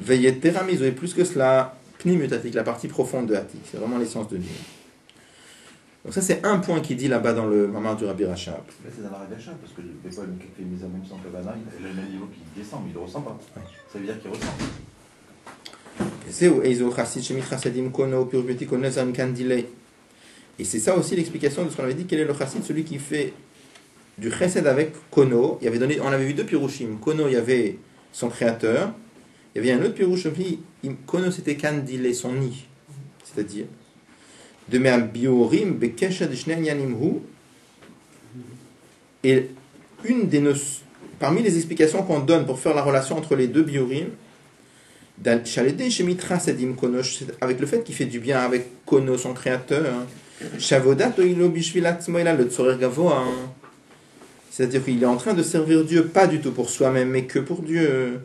Et plus que cela, Pnimutatik, la partie profonde de Atik. C'est vraiment l'essence de Dieu. Donc ça, c'est un point qui dit là-bas dans le Mamar du Rabbi Rachab. Là, c'est dans la Rabbi Rachab, parce que le Bepol qui fait une mise en même temps que Bana, il a le même niveau qui descend, mais il ne le ressent pas. Ouais. Ça veut dire qu'il ressent. Et c'est ça aussi l'explication de ce qu'on avait dit. Quel est le chassid? Celui qui fait du chesed avec Kono. On avait vu deux pirushim. Kono, il y avait son créateur. Il y avait un autre pirushim. Kono, c'était Kandile, son nid. C'est-à-dire de Me'abiorim Bekesha de Shnei. Et parmi les explications qu'on donne pour faire la relation entre les deux biorim, avec le fait qu'il fait du bien avec Kono, son créateur, c'est-à-dire qu'il est en train de servir Dieu, pas du tout pour soi-même, mais que pour Dieu.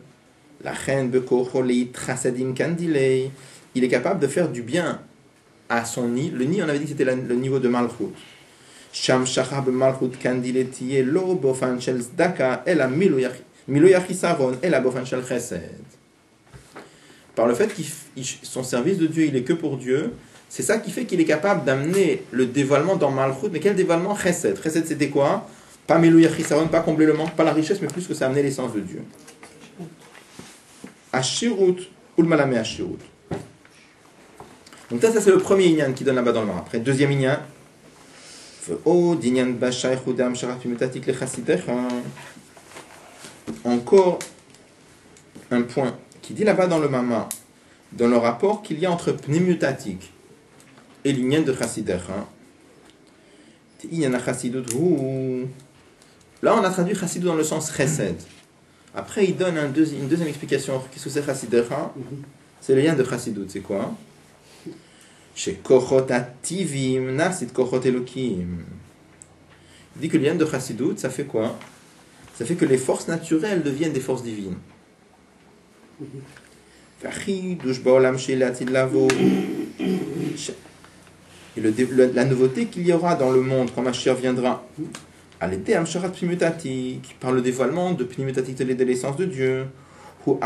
Il est capable de faire du bien à son nid. Le nid, on avait dit que c'était le niveau de Malchut. Par le fait que son service de Dieu, il est que pour Dieu, c'est ça qui fait qu'il est capable d'amener le dévoilement dans Malchut. Mais quel dévoilement? Chesed. Chesed, c'était quoi? Pas Milou Yachisaron, pas combler le manque, pas la richesse, mais plus que ça amenait l'essence de Dieu. Ashirut, Ulmalame Ashirut. Donc ça c'est le premier inyan qui donne là-bas dans le mar. Après, deuxième inyan. Encore un point qui dit là-bas dans le Mama, dans le rapport qu'il y a entre Pnimutatik et l'Inyan de Chassidecha. Là, on a traduit Chassidut dans le sens Chesed. Après, il donne une deuxième explication. Qu'est-ce que c'est Chassidecha? C'est le lien de Chassidut. C'est quoi? Chez Kochot Ativim Nasit Kochot Elokim. Il dit que le lien de Chassidut, ça fait quoi? Ça fait que les forces naturelles deviennent des forces divines. Et la nouveauté qu'il y aura dans le monde quand Mashiach viendra, par le dévoilement de Pnimutatik, de l'essence de Dieu, comme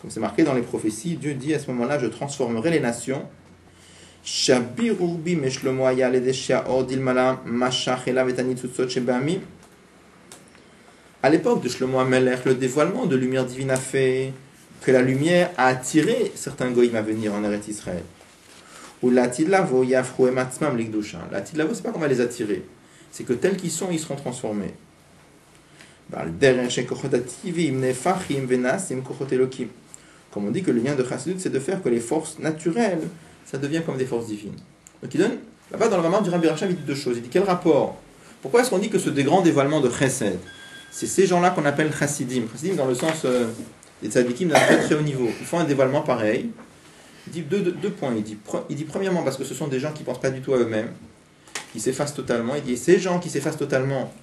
c'est marqué dans les prophéties, Dieu dit à ce moment-là, je transformerai les nations. À l'époque de Shlomo HaMelech, le dévoilement de lumière divine a fait que la lumière a attiré certains goïms à venir en Eretz Israël. Ou l'atid lavo yafru ematzmam likdusha. L'atid lavo, c'est pas qu'on va les attirer, c'est que tels qu'ils sont, ils seront transformés. Comme on dit que le lien de Chassidut, c'est de faire que les forces naturelles, ça devient comme des forces divines. Donc il donne, là-bas dans le Mamar du Rabbi Rachab, il dit deux choses. Il dit quel rapport? Pourquoi est-ce qu'on dit que ce grand dévoilement de Chesed, c'est ces gens-là qu'on appelle Chassidim. Chassidim dans le sens des tzadikim d'un très très haut niveau. Ils font un dévoilement pareil. Il dit deux points. Il dit premièrement parce que ce sont des gens qui ne pensent pas du tout à eux-mêmes, qui s'effacent totalement. Il dit ces gens qui s'effacent totalement,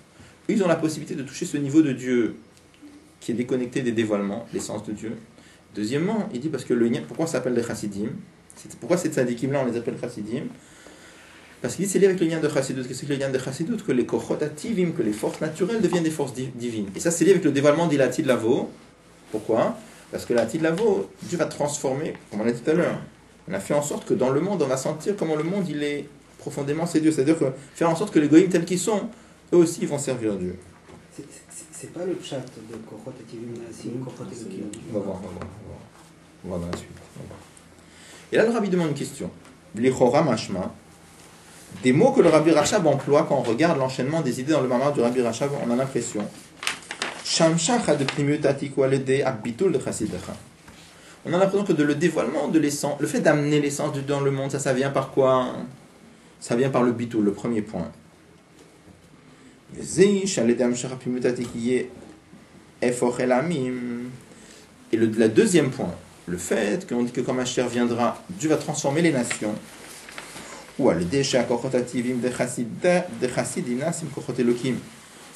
ils ont la possibilité de toucher ce niveau de Dieu qui est déconnecté des dévoilements, l'essence de Dieu. Deuxièmement, il dit parce que pourquoi ça s'appelle les Chassidim? Pourquoi ces tzadikim-là on les appelle Chassidim? Parce qu'il dit c'est lié avec le lien de Chassidut. Qu'est-ce que c'est le lien de Chassidut? Que les kochot ativim, que les forces naturelles deviennent des forces divines. Et ça c'est lié avec le dévoilement d'Ilatid Lavo. Pourquoi? Parce que l'Ilatid Lavo, Dieu va transformer, comme on l'a dit tout à l'heure. On a fait en sorte que dans le monde, on va sentir comment le monde il est profondément c'est Dieu. C'est-à-dire que faire en sorte que les goïms tels qu'ils sont, eux aussi ils vont servir Dieu. C'est pas le chat de kochot ativim, c'est kochot elokim. On va voir dans la suite. Et là le Rabbi demande une question. L'Ichora Mashma. Des mots que le Rabbi Rachab emploie quand on regarde l'enchaînement des idées dans le Mamar du Rabbi Rachab, on a l'impression on a l'impression que le dévoilement de l'essence, le fait d'amener l'essence de Dieu dans le monde, ça vient par quoi? Ça vient par le bitul, le premier point. Et le deuxième point, le fait qu'on dit que quand Mashiach viendra, Dieu va transformer les nations.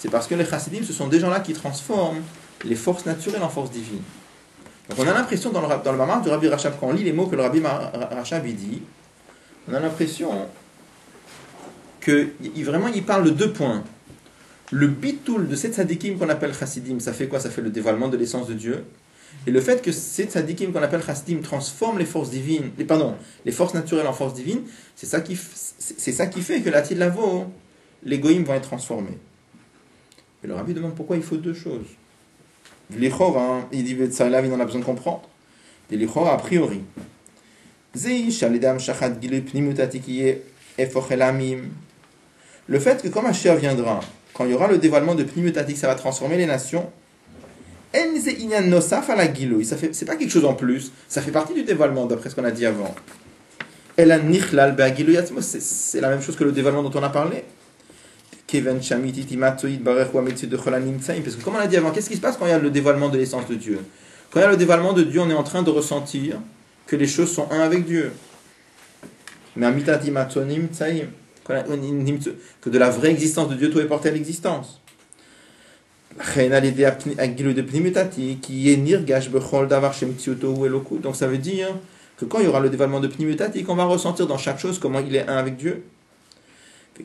C'est parce que les chassidim, ce sont des gens-là qui transforment les forces naturelles en forces divines. Donc on a l'impression dans le Mamar du Rabbi Rachab, quand on lit les mots que le Rabbi Rachab dit, on a l'impression que vraiment il parle de deux points. Le bitoul de cette tzadikim qu'on appelle chassidim, ça fait quoi? Ça fait le dévoilement de l'essence de Dieu. Et le fait que ces tzadikim qu'on appelle chasdim transforment les forces divines, les forces naturelles en forces divines, c'est ça qui fait que la Tid Lavo, les goïms vont être transformés. Et le rabbi demande pourquoi il faut deux choses. L'Ichor, il dit là, il en a besoin de comprendre. Et l'Ichor, a priori. Le fait que quand Mashiach viendra, quand il y aura le dévoilement de Pnimutatik, ça va transformer les nations. C'est pas quelque chose en plus, ça fait partie du dévoilement d'après ce qu'on a dit avant. C'est la même chose que le dévoilement dont on a parlé. Parce que comme on a dit avant, qu'est-ce qui se passe quand il y a le dévoilement de l'essence de Dieu? Quand il y a le dévoilement de Dieu, on est en train de ressentir que les choses sont un avec Dieu. Mais que de la vraie existence de Dieu, tout est porté à l'existence. Donc ça veut dire que quand il y aura le dévoilement de Pnimutatik, on va ressentir dans chaque chose comment il est un avec Dieu. Et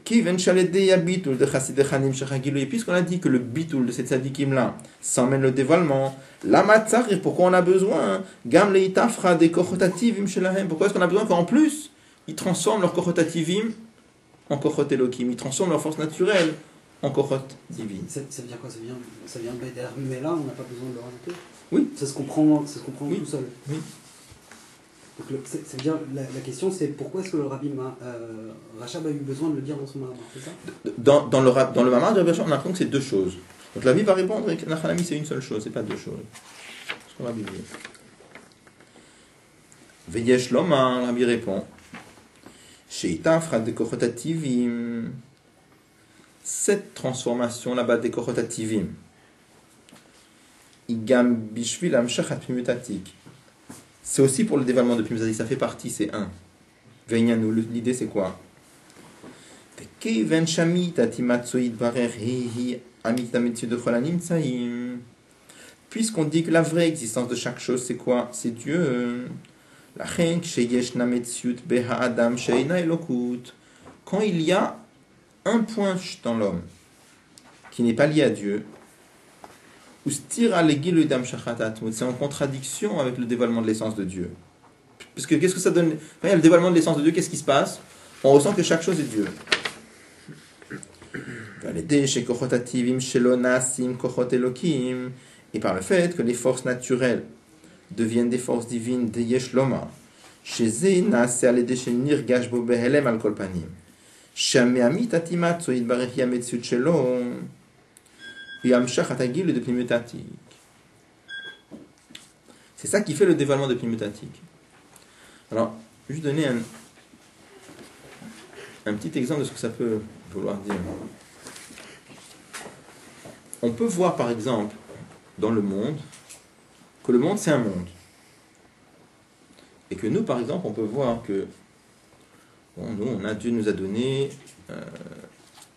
puisqu'on a dit que le bitul de cette tzadikim là s'emmène le dévoilement, pourquoi on a besoin pourquoi est-ce qu'on a besoin qu'en plus ils transforment leur kochotativim en kochot elokim, ils transforment leur force naturelle en kochot divine. Ça veut dire quoi? Ça vient BDR, mais là on n'a pas besoin de le rajouter? Oui. Ça se comprend oui. Tout seul. Oui. Donc ça veut dire, la question c'est pourquoi est-ce que le rabbi Rachab a eu besoin de le dire dans son mamar, c'est ça? Dans le mamar de Rabbi Rachab, on a l'impression que c'est deux choses. Donc la vie va répondre que Nachalami c'est une seule chose, c'est pas deux choses. C'est ce qu'on va dire. Veyesh Loma, le rabbi répond. Cette transformation là-bas des kochotativim, c'est aussi pour le dévoilement de Pnimutatik, ça fait partie, c'est un. L'idée c'est quoi? Puisqu'on dit que la vraie existence de chaque chose c'est quoi? C'est Dieu. Quand il y a un point dans l'homme qui n'est pas lié à Dieu, c'est en contradiction avec le dévoilement de l'essence de Dieu. Parce que qu'est-ce que ça donne? Quand il y a le dévoilement de l'essence de Dieu, qu'est-ce qui se passe? On ressent que chaque chose est Dieu. Et par le fait que les forces naturelles deviennent des forces divines de Yesh Loma. Chez Zéna, c'est à l'aider chez Nirgash Bobehelem al Kolpanim. Shameami Tatimat, Soïd Barechia Metsut Shelom, Yamshach Atagil de Pnimutatik. C'est ça qui fait le dévoilement de Pnimutatik. Alors, je vais juste donner un petit exemple de ce que ça peut vouloir dire. On peut voir par exemple dans le monde que le monde c'est un monde. Et que nous par exemple on peut voir que Dieu nous a donné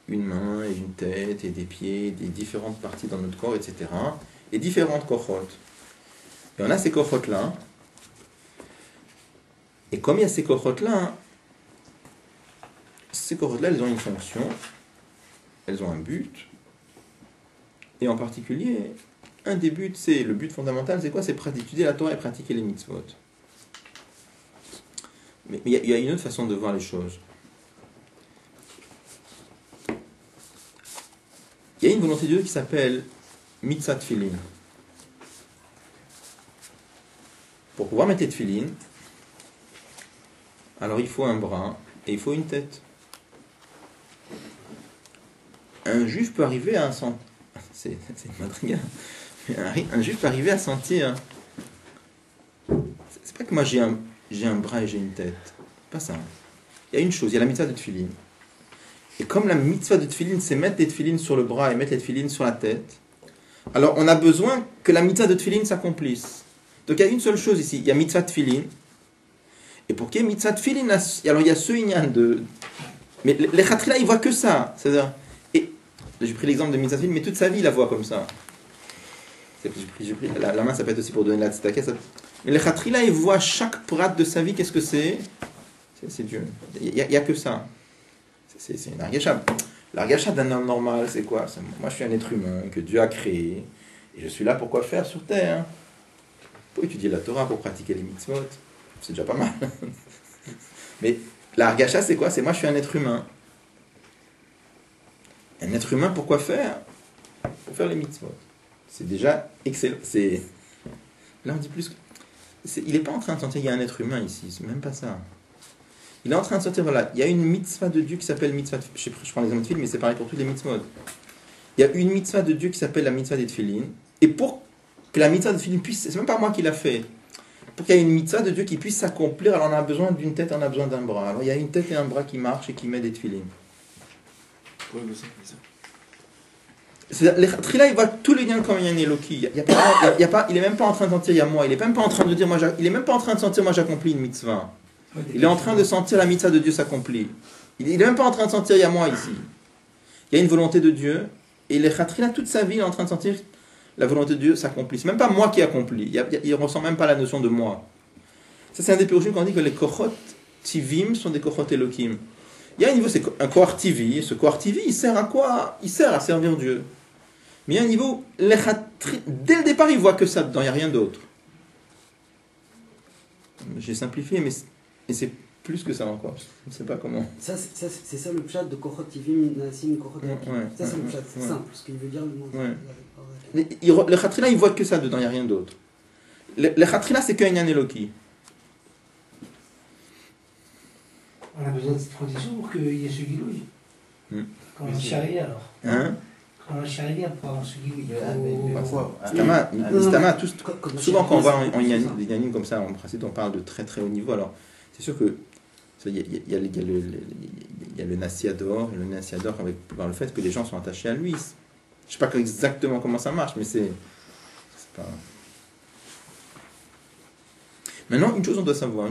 une main et une tête et des pieds, des différentes parties dans notre corps, etc. Et différentes kochotes. Et on a ces kochotes-là. Et comme il y a ces kochotes-là, elles ont une fonction, elles ont un but. Et en particulier, un des buts, le but fondamental, c'est quoi? C'est d'étudier la Torah et pratiquer les mitzvot. Mais il y a une autre façon de voir les choses. Il y a une volonté de Dieu qui s'appelle mitzvah tefillin. Pour pouvoir mettre les tefillin, alors il faut un bras et il faut une tête. Un juif peut arriver à c'est une madriga. Un juif peut arriver à sentir. C'est pas que moi j'ai un bras et j'ai une tête. C'est pas ça. Il y a une chose, il y a la mitzvah de tefillin. Et comme la mitzvah de tefillin, c'est mettre des tefillin sur le bras et mettre les tefillin sur la tête, alors on a besoin que la mitzvah de tefillin s'accomplisse. Donc il y a une seule chose ici, il y a mitzvah de tefillin. Et pour qu'il y ait mitzvah de tefillin, alors il y a ce inyan de... Mais les khatrila, ils voient que ça. C'est-à-dire... Et j'ai pris l'exemple de mitzvah de tefillin, mais toute sa vie, il la voit comme ça. J'ai pris la main, ça peut être aussi pour donner la tzedaka. Mais les khatrila, ils voient chaque prat de sa vie, qu'est-ce que c'est? C'est Dieu. Il n'y a que ça. C'est une argachab. L'argachab d'un homme normal, c'est quoi? Moi, je suis un être humain que Dieu a créé. Et je suis là pour quoi faire sur terre? pour étudier la Torah, pour pratiquer les mitzvot. C'est déjà pas mal. Mais la Hargasha, c'est quoi? C'est moi, je suis un être humain. Un être humain, pourquoi faire? Pour faire les mitzvot. C'est déjà excellent. Là, on dit plus que... Il n'est pas en train de sentir qu'il y a un être humain ici. C'est même pas ça. Il est en train de sentir, voilà, il y a une mitzvah de Dieu qui s'appelle mitzvah... Je prends l'exemple de Tfilin, mais c'est pareil pour tous les mitzvot. Il y a une mitzvah de Dieu qui s'appelle la mitzvah des Tfilin. Et pour que la mitzvah de Tfilin puisse... C'est même pas moi qui l'a fait. Pour qu'il y ait une mitzvah de Dieu qui puisse s'accomplir, alors on a besoin d'une tête, on a besoin d'un bras. Alors il y a une tête et un bras qui marchent et qui met des Tfilin. Les Khatrila, il voit tous les liens comme il y a un Eloki. Il est même pas en train de sentir il y a moi. Il est même pas en train de dire il est même pas en train de sentir moi j'accomplis une mitzvah. Il est en train de sentir la mitzvah de Dieu s'accomplir. Il est même pas en train de sentir il y a moi ici. Il y a une volonté de Dieu et les Khatrila toute sa vie il est en train de sentir la volonté de Dieu s'accomplit. C'est même pas moi qui accomplis. Il ressent même pas la notion de moi. Ça c'est un des pérochim quand on dit que les kochot tivim sont des kochot elokim. Il y a un niveau, c'est un kohar tivi. Ce kohar tivi, il sert à quoi? Il sert à servir Dieu. Mais il y a un niveau, dès le départ, il voit que ça dedans, il n'y a rien d'autre. J'ai simplifié, mais c'est plus que ça encore. Je ne sais pas comment. C'est ça le pshat de Kochot Tivim, Nassim, Kochot Tivim. Ça, c'est le pshat, c'est simple, ce qu'il veut dire le mot. Le Khatrila, il voit que ça dedans, il n'y a rien d'autre. Le Khatrila, c'est qu'un Yann Eloki. On a besoin de cette condition pour qu'il y ait ce guilouille. Quand on charrie alors. Quand on charrie pour avoir ce guilouille. Souvent quand on voit en Yannim comme ça, en principe on parle de très très haut niveau. Alors c'est sûr que il y a le Nassiador, et le Nassiador par le fait que les gens sont attachés à lui. Je ne sais pas exactement comment ça marche, mais c'est pas... Maintenant, une chose on doit savoir,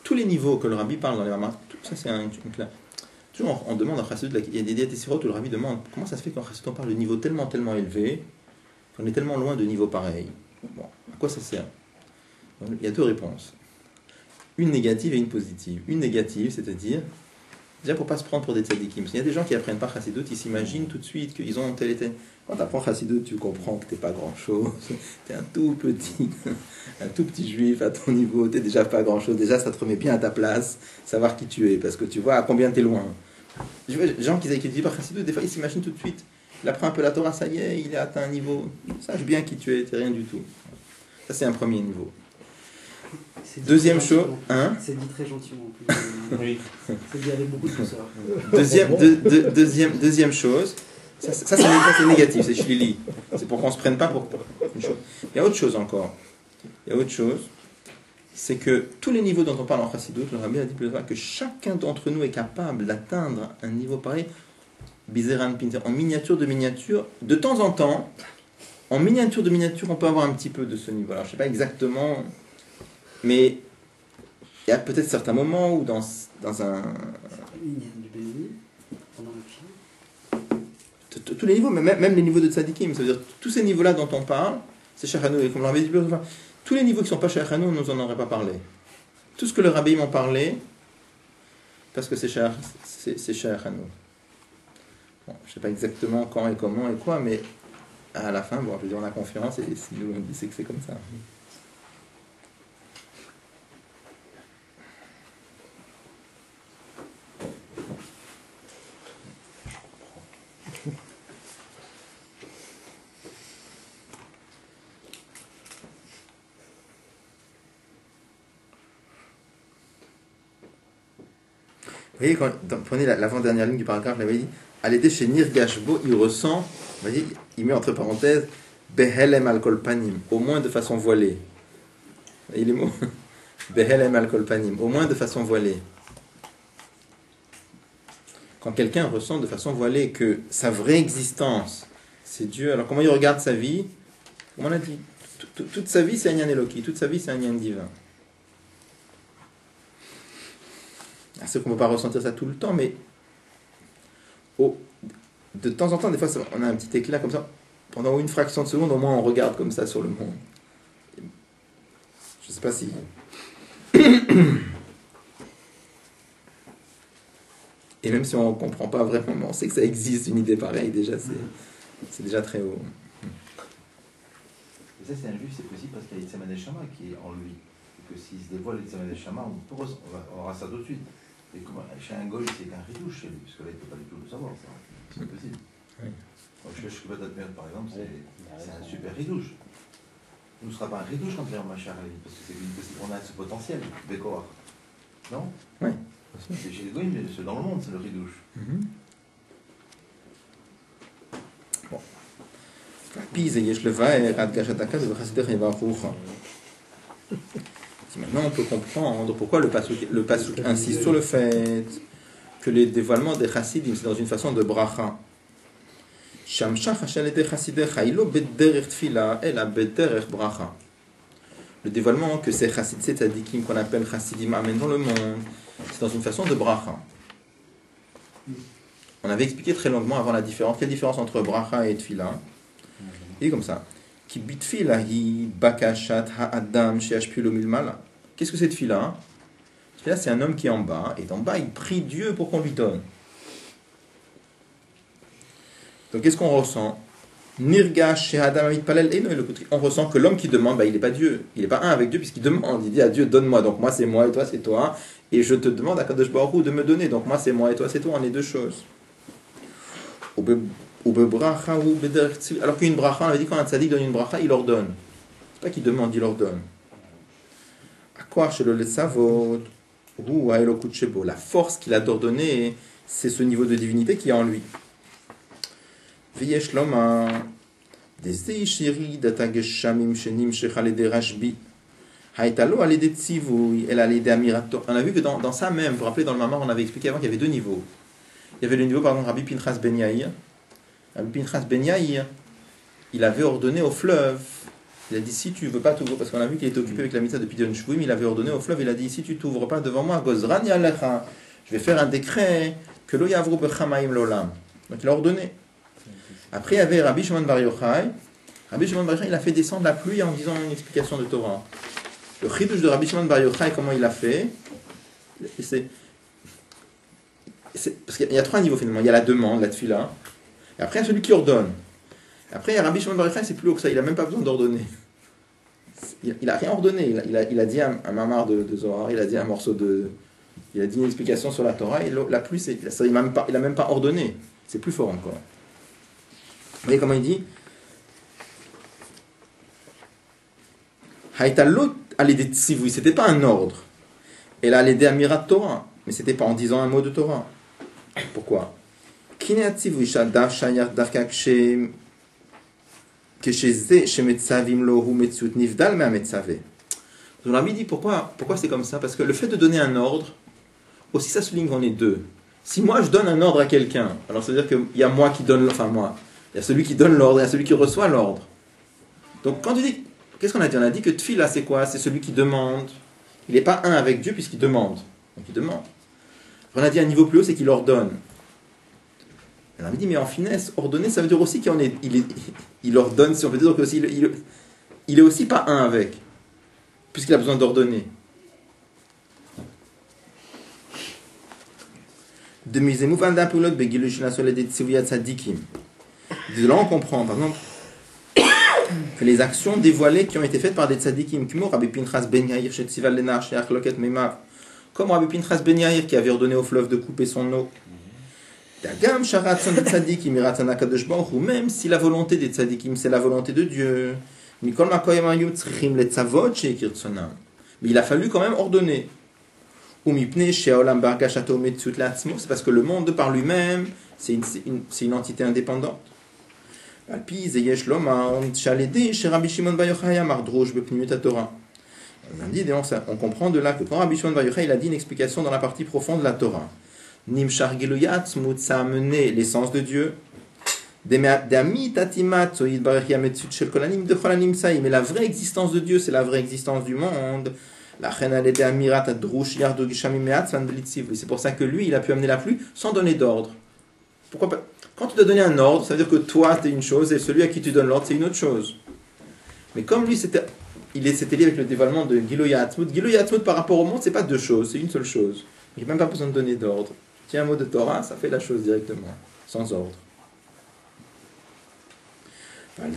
tous les niveaux que le Rabbi parle dans les Mamas, tout ça c'est une classe. Toujours on demande en Chassidut, il y a des diètes et sirotes où le Rabbi demande comment ça se fait qu'en Chassidut on parle de niveau tellement élevé, qu'on est tellement loin de niveaux pareils. Bon, à quoi ça sert? Il y a deux réponses. Une négative et une positive. Une négative, c'est-à-dire, déjà pour ne pas se prendre pour des tzadikim. Il y a des gens qui apprennent pas Chassidut, ils s'imaginent tout de suite qu'ils ont tel et tel. Quand tu apprends Chassidut, tu comprends que tu n'es pas grand-chose. Tu es un tout petit juif à ton niveau, tu n'es déjà pas grand-chose. Déjà, ça te remet bien à ta place, savoir qui tu es, parce que tu vois à combien tu es loin. Les gens qui étudient par Chassidut, des fois, ils s'imaginent tout de suite. Il apprend un peu la Torah, ça y est, il est atteint un niveau. Sache bien qui tu es, tu n'es rien du tout. Ça, c'est un premier niveau. Deuxième chose, c'est dit très gentiment. Oui. C'est dit avec beaucoup de douceur. Deuxième chose, ça c'est négatif, c'est shlili. C'est pour qu'on ne se prenne pas pour une chose. Il y a autre chose encore. C'est que tous les niveaux dont on parle en Chassidut, le Rabbi a dit que chacun d'entre nous est capable d'atteindre un niveau pareil, bizeran pinter, en miniature de miniature. De temps en temps, en miniature de miniature, on peut avoir un petit peu de ce niveau. Alors je ne sais pas exactement... Mais il y a peut-être certains moments où dans un... Tous les niveaux, même les niveaux de tzadikim, ça veut dire tous ces niveaux-là dont on parle, c'est Shachanu, et comme l'avait dit, tous les niveaux qui ne sont pas Shachanu, on ne nous en aurait pas parlé. Tout ce que le Rabbi m'en parlait, parce que c'est Shachanu. Bon, je ne sais pas exactement quand et comment et quoi, mais à la fin, bon, je veux dire, on a confiance et si nous on dit c'est que c'est comme ça. Vous voyez, prenez l'avant-dernière ligne du paragraphe, je l'avais dit, à l'aider chez Nirgashbo, il ressent, vous voyez, il met entre parenthèses, Behelem al-kol panim, au moins de façon voilée. Vous voyez les mots? Behelem al-kol panim, au moins de façon voilée. Quand quelqu'un ressent de façon voilée que sa vraie existence, c'est Dieu, alors comment il regarde sa vie? Comme on a dit, toute sa vie c'est un Yan Eloki, toute sa vie c'est un Yan divin. C'est qu'on ne peut pas ressentir ça tout le temps, mais de temps en temps, des fois, on a un petit éclat comme ça. Pendant une fraction de seconde, au moins, on regarde comme ça sur le monde. Je ne sais pas si... Et même si on ne comprend pas vraiment, on sait que ça existe, une idée pareille, déjà, c'est déjà très haut. ça, c'est un juif, c'est possible parce qu'il y a Yitzhak Neshama qui est en lui. Et que s'il se dévoile Yitzhak Neshama, on aura ça tout de suite. Et comme chez un goy, c'est qu'un ridouche chez lui, parce que là, il ne peut pas du tout le savoir, ça. C'est possible. Oui. Donc, je suis pas d'admettre, par exemple, c'est un super ridouche. Nous ne sera pas un ridouche quand il est en Macharali, parce que on a ce potentiel, Bécor. Non? Oui. C'est chez les goyim, mais c'est dans le monde, c'est le ridouche. Bon. Maintenant, on peut comprendre pourquoi le pasuk insiste sur le fait que les dévoilements des chassidim, c'est dans une façon de bracha. Le dévoilement que ces chassid, ces tzadikim qu'on appelle chassidim amènent dans le monde, c'est dans une façon de bracha. On avait expliqué très longuement avant la différence. Quelle différence entre bracha et tfila? Et comme ça. Qu'est-ce que c'est tfila? Tfila, c'est un homme qui est en bas, et d'en bas, il prie Dieu pour qu'on lui donne. Donc, qu'est-ce qu'on ressent? On ressent que l'homme qui demande, il n'est pas Dieu. Il n'est pas un avec Dieu, puisqu'il demande. Il dit à Dieu, donne-moi. Donc, moi, c'est moi, et toi, c'est toi. Et je te demande à Kadosh Baruch Hu de me donner. Donc, moi, c'est moi, et toi, c'est toi. On est deux choses. Alors qu'une bracha, on avait dit quand un tzaddik donne une bracha, il ordonne. C'est pas qu'il demande, il ordonne. La force qu'il a d'ordonner, c'est ce niveau de divinité qui est en lui. On a vu que dans ça même, vous vous rappelez, dans le Mamar, on avait expliqué avant qu'il y avait deux niveaux. Il y avait le niveau, par exemple, Rabbi Pinchas Ben Yair. Rabbi Pinchas Ben Yair, il avait ordonné au fleuve, il a dit, si tu ne veux pas t'ouvrir, parce qu'on a vu qu'il était occupé avec la mitzvah de Pidyon Shvuim, il avait ordonné au fleuve, il a dit, si tu ne t'ouvres pas devant moi, Gozran Yalecha, je vais faire un décret que lo yavru bechamaim lolam. Donc il a ordonné. Après, il y avait Rabbi Shimon Bar Yochai. Rabbi Shimon Bar Yochai, il a fait descendre la pluie en disant une explication de Torah. Le chidouche de Rabbi Shimon Bar Yochai, comment il a fait? Parce qu'il y a trois niveaux finalement. Il y a la demande, la tfila. Et après, il y a celui qui ordonne. Après, il y a Rabbi Shimon Bar Yochai, c'est plus haut que ça. Il n'a même pas besoin d'ordonner. Il n'a rien ordonné. Il a dit un mamar de Zohar, il a dit un morceau de... Il a dit une explication sur la Torah. Et la pluie, il n'a même pas ordonné. C'est plus fort encore. Vous voyez comment il dit? C'était pas un ordre. Et là, l'aider à Mirat Torah. Mais c'était pas en disant un mot de Torah. Pourquoi? On a dit pourquoi c'est comme ça? Parce que le fait de donner un ordre, aussi ça souligne qu'on est deux. Si moi je donne un ordre à quelqu'un, alors ça veut dire qu'il y a moi qui donne, il y a celui qui donne l'ordre, il y a celui qui reçoit l'ordre. Donc quand tu dis, qu'est-ce qu'on a dit? On a dit que Tfila c'est quoi? C'est celui qui demande. Il n'est pas un avec Dieu puisqu'il demande. Donc il demande. On a dit un niveau plus haut, c'est qu'il ordonne. On avait dit, mais en finesse, ordonner, ça veut dire aussi il ordonne, si on peut dire qu'il il est aussi pas un avec, puisqu'il a besoin d'ordonner. De là, on comprend, par exemple, que les actions dévoilées qui ont été faites par des tzadikim, comme Rabbi Pinchas Ben Yair qui avait ordonné au fleuve de couper son eau, même si la volonté des tzadikim c'est la volonté de Dieu, mais il a fallu quand même ordonner. C'est parce que le monde par lui-même c'est une entité indépendante. On comprend de là que quand Rabbi Shimon Bar Yochai il a dit une explication dans la partie profonde de la Torah, Nimshar Giluyat Smut, ça a amené l'essence de Dieu. Mais la vraie existence de Dieu, c'est la vraie existence du monde. C'est pour ça que lui, il a pu amener la pluie sans donner d'ordre. Pourquoi pas? Quand tu dois donner un ordre, ça veut dire que toi, tu es une chose et celui à qui tu donnes l'ordre, c'est une autre chose. Mais comme lui, c'était lié avec le dévoilement de Giloya Atzmut. Giloya Atzmut par rapport au monde, c'est pas deux choses, c'est une seule chose. Il n'y a même pas besoin de donner d'ordre. Tiens un mot de Torah, ça fait la chose directement, sans ordre. Il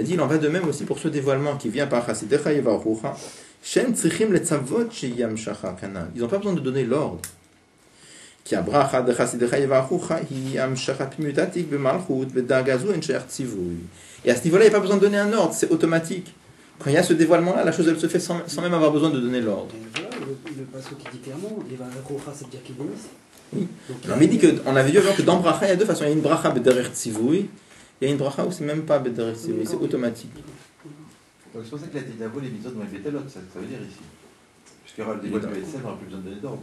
dit, il en va de même aussi pour ce dévoilement qui vient par Chasidecha Yevarucha. Ils n'ont pas besoin de donner l'ordre. Et à ce niveau-là, il n'y a pas besoin de donner un ordre, c'est automatique. Quand il y a ce dévoilement-là, la chose elle se fait sans même avoir besoin de donner l'ordre. Voilà, le passage qui dit clairement, Yevarucha, ça veut dire qu'il bénisse. Oui. Alors, il dit qu'on avait vu avant que dans Bracha, il y a deux façons. Il y a une Bracha B'derech Tzivui, il y a une Bracha où c'est même pas B'derech Tzivui, c'est automatique. Donc c'est pour ça qu'il a été d'avouer les mitzvot dans les bételot, ça veut dire ici. Puisqu'il y aura le dévoilement de l'Etzem, on n'aura plus besoin de donner d'ordre.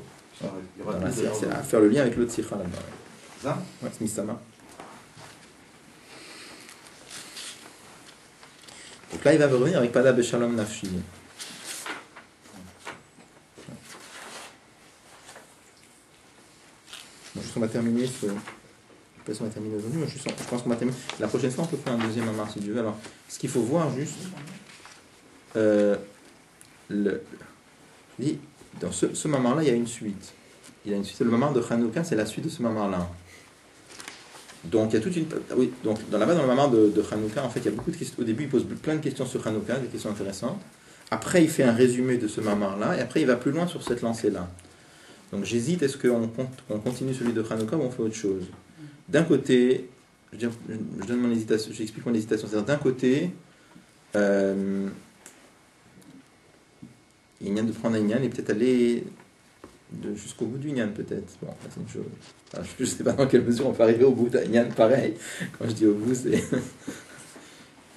C'est à faire le lien avec l'autre Sikha là-bas. C'est ça? Ouais, c'est Misama. Donc là, il va revenir avec Pada Beshalom Nafshi. Bon, juste on va terminer ce... Je ne sais pas si on va terminer aujourd'hui, mais je pense qu'on va terminer. La prochaine fois, on peut faire un deuxième amar si Dieu veut. Alors, ce qu'il faut voir juste, dans ce mamar-là, il y a une suite. Il y a une suite. Le mamar de Hanouka, c'est la suite de ce mamar-là. Donc, il y a toute une... Oui, donc, là-bas, dans le mamar de Hanouka, en fait, il y a beaucoup de questions. Au début, il pose plein de questions sur Hanouka, des questions intéressantes. Après, il fait un résumé de ce mamar-là, et après, il va plus loin sur cette lancée-là. Donc, j'hésite, est-ce qu'on continue celui de Hanouka ou on fait autre chose? D'un côté, je donne mon hésitation, j'explique mon hésitation. C'est-à-dire, d'un côté, Inyan de prendre un Inyan et peut-être aller jusqu'au bout du Inyan, peut-être. Bon, c'est une chose. Enfin, je ne sais pas dans quelle mesure on peut arriver au bout d'un Inyan pareil. Quand je dis au bout, c'est.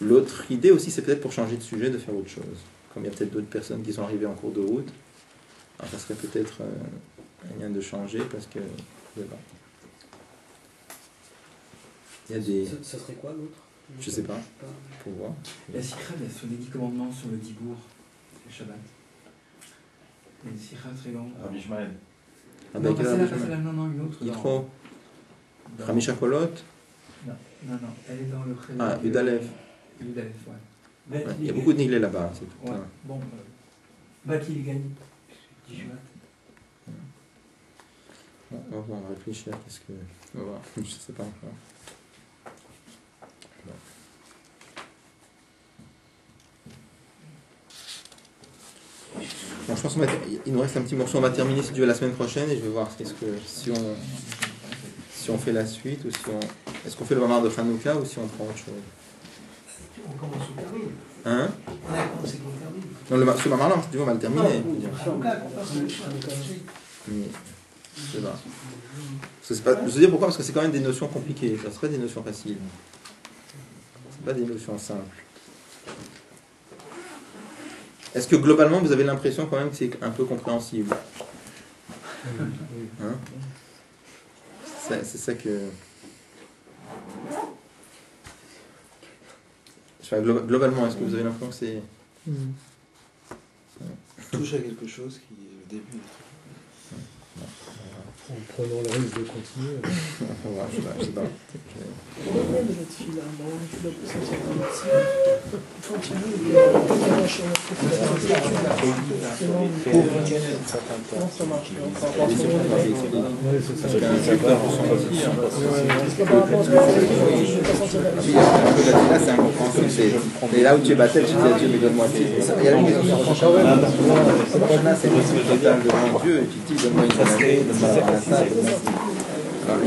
L'autre idée aussi, c'est peut-être pour changer de sujet, de faire autre chose. Comme il y a peut-être d'autres personnes qui sont arrivées en cours de route, alors ça serait peut-être un Inyan de changer parce que. Voilà. Il y a des... Ça serait quoi l'autre? Je sais pas. Pour voir. La Sikha, elle est sur les 10 commandements sur le Dibour, le Shabbat. Une Sikha très longue. Rabbi Ishmael. Non, pas celle-là, non, une autre. Yitro. Hamisha Kolot. Non, elle est dans le Chélet. Ah, Udalef. Udalef, ouais. Ouais, il y a beaucoup de niglés là-bas. Ouais. Bon, Baki Ligani, du Shabbat. Bon, on va réfléchir. Qu'est-ce que... On va voir. Je ne sais pas encore. Bon, je pense qu'il nous reste un petit morceau, on va terminer si tu veux la semaine prochaine et je vais voir si on fait la suite ou si on... Est-ce qu'on fait le mamar de Hanouka ou si on prend autre chose? On commence au termine. Hein? On a commencé qu'on termine. Non, ce mamar-là, je dis on va le terminer. Mais, je sais pas. Je veux dire pourquoi? Parce que c'est quand même des notions compliquées, c'est pas des notions faciles. C'est pas des notions simples. Est-ce que globalement vous avez l'impression quand même que c'est un peu compréhensible? Hein? C'est ça que... Enfin, globalement, est-ce que vous avez l'impression que c'est... Touche à quelque chose qui est le début du truc. En prenant le risque de continuer. Ouais, je sais pas. Et là où tu es battu, tu dis à Dieu, mais donne-moi Dieu. Il y a une question sur c'est le total devant Dieu, et tu dis, donne-moi une année, donne-moi la. Alors,